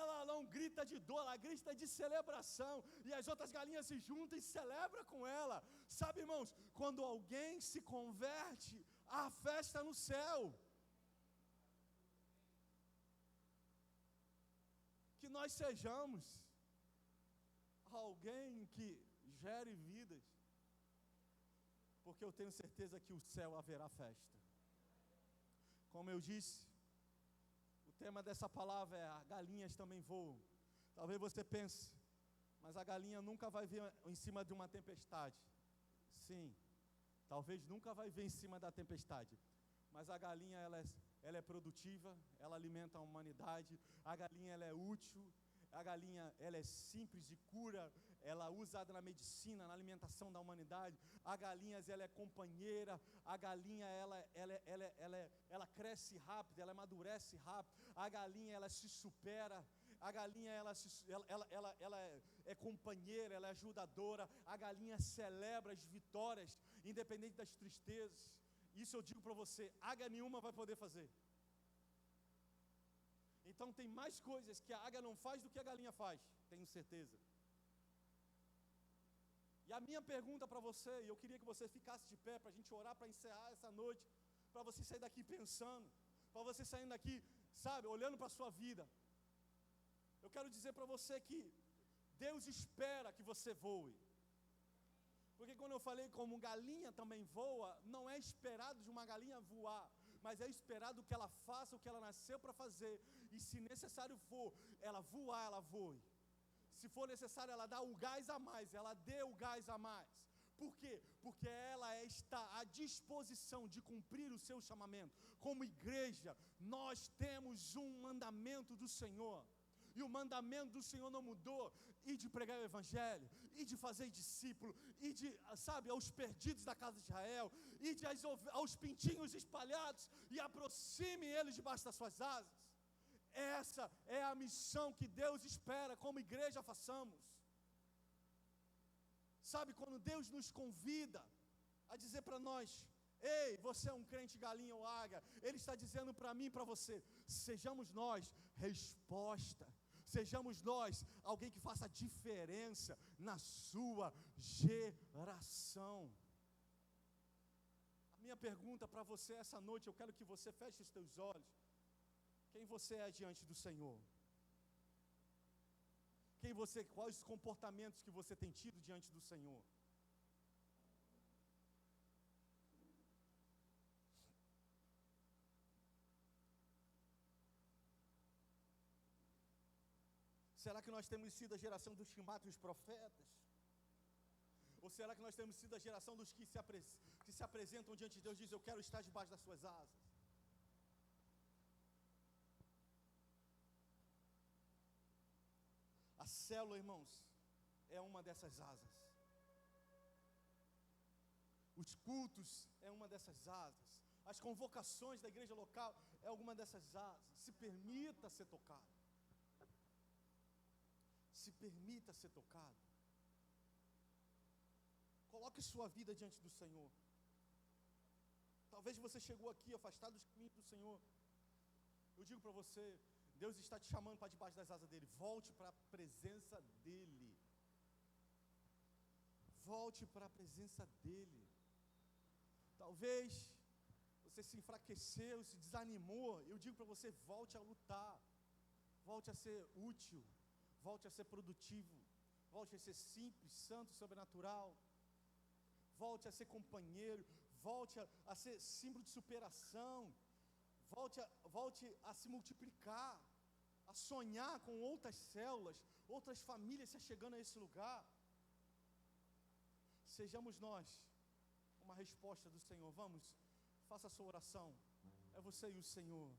Ela não grita de dor, ela grita de celebração. E as outras galinhas se juntam e celebram com ela. Sabe, irmãos, quando alguém se converte, há festa no céu. Que nós sejamos alguém que gere vidas, porque eu tenho certeza que o céu haverá festa. Como eu disse, o tema dessa palavra é: galinhas também voam. Talvez você pense, mas a galinha nunca vai ver em cima de uma tempestade. Sim, talvez nunca vai ver em cima da tempestade, mas a galinha ela é produtiva, ela alimenta a humanidade, a galinha ela é útil, a galinha ela é simples de cura, ela é usada na medicina, na alimentação da humanidade. A galinha ela é companheira, a galinha ela cresce rápido, ela amadurece rápido, a galinha ela se supera, a galinha ela é companheira, ela é ajudadora, a galinha celebra as vitórias, independente das tristezas. Isso eu digo para você, águia nenhuma vai poder fazer. Então tem mais coisas que a águia não faz do que a galinha faz, tenho certeza. E a minha pergunta para você, e eu queria que você ficasse de pé para a gente orar, para encerrar essa noite, para você sair daqui pensando, para você saindo daqui, sabe, olhando para a sua vida. Eu quero dizer para você que Deus espera que você voe. Porque quando eu falei como galinha também voa, não é esperado de uma galinha voar, mas é esperado que ela faça o que ela nasceu para fazer. E se necessário for, ela voar, ela voe. Se for necessário, ela dá o gás a mais, ela dê o gás a mais. Por quê? Porque ela está à disposição de cumprir o seu chamamento. Como igreja, nós temos um mandamento do Senhor. E o mandamento do Senhor não mudou. E de pregar o evangelho, e de fazer discípulo, e de, sabe, aos perdidos da casa de Israel, e de aos pintinhos espalhados, e aproxime eles debaixo das suas asas. Essa é a missão que Deus espera como igreja façamos. Sabe, quando Deus nos convida a dizer para nós: ei, você é um crente galinha ou águia, Ele está dizendo para mim e para você: sejamos nós resposta. Sejamos nós alguém que faça diferença na sua geração. A minha pergunta para você essa noite, eu quero que você feche os teus olhos. Quem você é diante do Senhor? Quais os comportamentos que você tem tido diante do Senhor? Será que nós temos sido a geração dos chamados profetas? Ou será que nós temos sido a geração dos que se apresentam diante de Deus e dizem: eu quero estar debaixo das suas asas? A célula, irmãos, é uma dessas asas. Os cultos é uma dessas asas. As convocações da igreja local é alguma dessas asas. Se permita ser tocado. Se permita ser tocado. Coloque sua vida diante do Senhor. Talvez você chegou aqui afastado dos caminhos do Senhor. Eu digo para você, Deus está te chamando para debaixo das asas dele. Volte para a presença dele. Volte para a presença dele. Talvez você se enfraqueceu, se desanimou. Eu digo para você, volte a lutar. Volte a ser útil. Volte a ser produtivo. Volte a ser simples, santo, sobrenatural. Volte a ser companheiro. Volte a ser símbolo de superação. Volte a se multiplicar. A sonhar com outras células, outras famílias se chegando a esse lugar. Sejamos nós uma resposta do Senhor. Vamos, faça a sua oração. É você e o Senhor.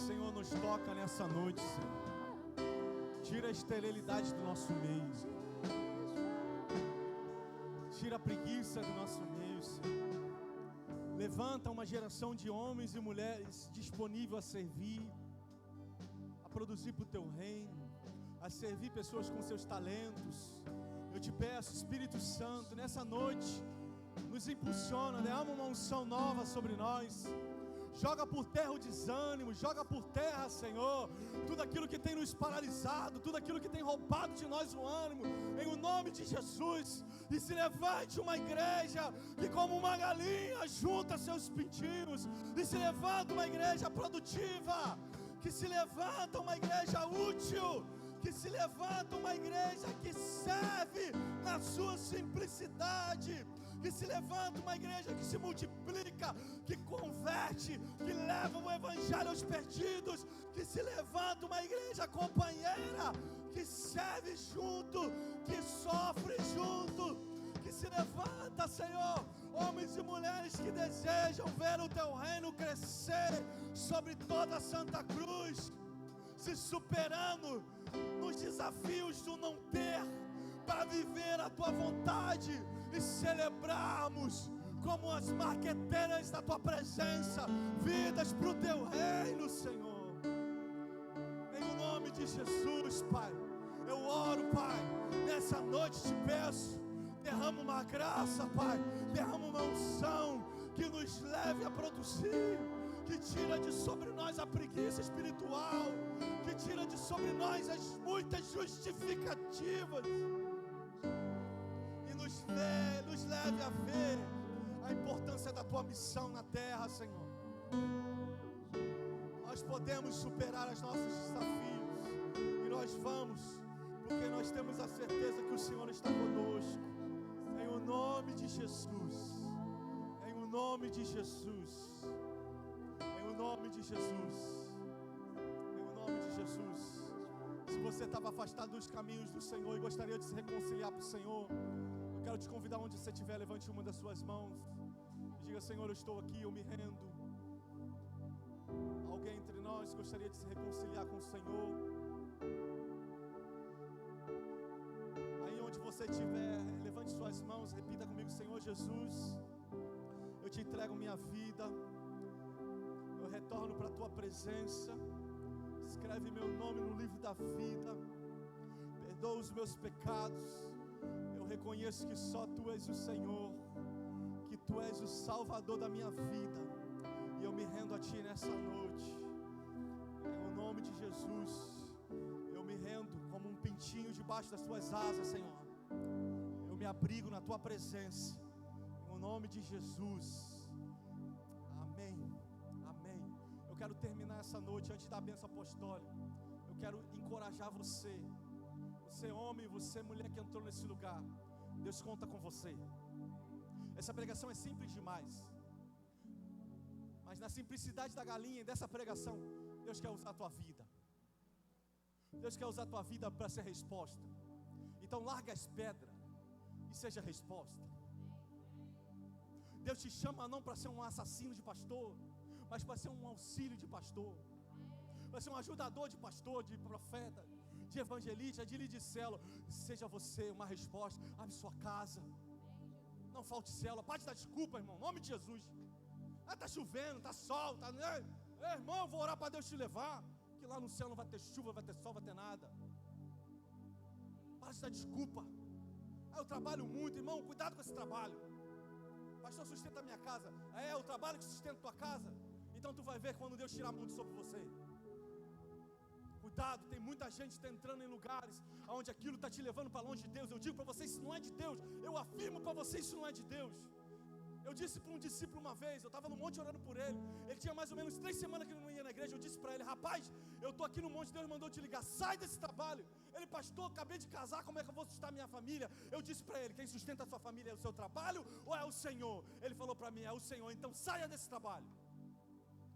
Senhor, nos toca nessa noite, Senhor. Tira a esterilidade do nosso meio. Tira a preguiça do nosso meio, Senhor. Levanta uma geração de homens e mulheres disponível a servir, a produzir para o Teu reino, a servir pessoas com seus talentos. Eu te peço, Espírito Santo, nessa noite, nos impulsiona, derrama uma unção nova sobre nós. Joga por terra o desânimo, joga por terra, Senhor, tudo aquilo que tem nos paralisado, tudo aquilo que tem roubado de nós o ânimo, em o nome de Jesus. E se levante uma igreja que, como uma galinha, junta seus pintinhos, e se levanta uma igreja produtiva, que se levanta uma igreja útil, que se levanta uma igreja que serve na sua simplicidade, que se levanta uma igreja que se multiplica, que converte, que leva o evangelho aos perdidos, que se levanta uma igreja companheira, que serve junto, que sofre junto, que se levanta, Senhor, homens e mulheres que desejam ver o Teu reino crescer sobre toda a Santa Cruz, se superando nos desafios do não ter, para viver a Tua vontade e celebrarmos como as marqueteiras da Tua presença, vidas para o Teu reino, Senhor. Em nome de Jesus, Pai, eu oro, Pai, nessa noite te peço, derrama uma graça, Pai, derrama uma unção que nos leve a produzir, que tira de sobre nós a preguiça espiritual, que tira de sobre nós as muitas justificativas, e nos leve a ver a importância da Tua missão na terra, Senhor. Nós podemos superar os nossos desafios, e nós vamos, porque nós temos a certeza que o Senhor está conosco, em o nome de Jesus, em o nome de Jesus, em o nome de Jesus, em o nome de Jesus. Se você estava afastado dos caminhos do Senhor e gostaria de se reconciliar para o Senhor, eu quero te convidar, onde você estiver, levante uma das suas mãos e diga: Senhor, eu estou aqui, eu me rendo. Alguém entre nós gostaria de se reconciliar com o Senhor? Aí onde você estiver, levante suas mãos, repita comigo: Senhor Jesus, eu te entrego minha vida, eu retorno para a Tua presença, escreve meu nome no livro da vida, perdoa os meus pecados, eu reconheço que só Tu és o Senhor, que Tu és o Salvador da minha vida, e eu me rendo a Ti nessa noite, em nome de Jesus, eu me rendo. correndo como um pintinho debaixo das tuas asas, Senhor. Eu me abrigo na tua presença, no nome de Jesus. Amém, amém. Eu quero terminar essa noite antes da bênção apostólica. Eu quero encorajar você, homem, você mulher que entrou nesse lugar. Deus conta com você. Essa pregação é simples demais, mas na simplicidade da galinha e dessa pregação, Deus quer usar a tua vida. Deus quer usar a tua vida para ser resposta. Então larga as pedras e seja resposta. Deus te chama não para ser um assassino de pastor, mas para ser um auxílio de pastor, para ser um ajudador de pastor, de profeta, de evangelista, de líder de célula. Seja você uma resposta. Abre sua casa, não falte célula. Pode dar desculpa, irmão, em nome de Jesus. Está chovendo, está sol, irmão, eu vou orar para Deus te levar, que lá no céu não vai ter chuva, vai ter sol, vai ter nada. Para de dar desculpa. Eu trabalho muito, irmão, cuidado com esse trabalho. Pastor, sustenta a minha casa. É o trabalho que sustenta a tua casa. Então tu vai ver quando Deus tirar muito sobre você. Cuidado, tem muita gente que está entrando em lugares onde aquilo está te levando para longe de Deus. Eu digo para vocês, isso não é de Deus. Eu afirmo para vocês, isso não é de Deus. Eu disse para um discípulo uma vez, eu estava no monte orando por ele. Ele tinha mais ou menos 3 semanas que ele não ia na igreja. Eu disse para ele, rapaz, eu estou aqui no monte, Deus mandou te ligar, sai desse trabalho. Ele, pastor, acabei de casar, como é que eu vou sustentar minha família? Eu disse para ele, quem sustenta a sua família é o seu trabalho ou é o Senhor? Ele falou para mim, é o Senhor, então saia desse trabalho.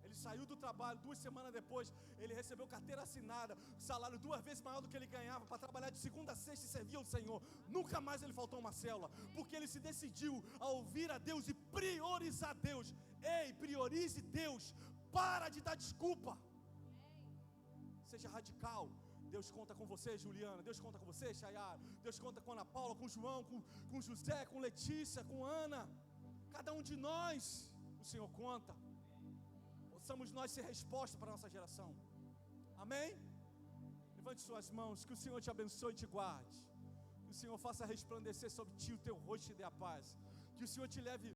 Ele saiu do trabalho, 2 semanas depois, ele recebeu carteira assinada, salário 2 vezes maior do que ele ganhava, para trabalhar de segunda a sexta e servir ao Senhor. Nunca mais ele faltou uma célula, porque ele se decidiu a ouvir a Deus e priorizar Deus. Ei, priorize Deus, para de dar desculpa. Seja radical. Deus conta com você, Juliana. Deus conta com você, Chayara. Deus conta com Ana Paula, com João, com José, com Letícia, com Ana. Cada um de nós, o Senhor conta. Possamos nós ser resposta para a nossa geração. Amém? Levante suas mãos, que o Senhor te abençoe e te guarde. Que o Senhor faça resplandecer sobre ti o teu rosto e te dê a paz. Que o Senhor te leve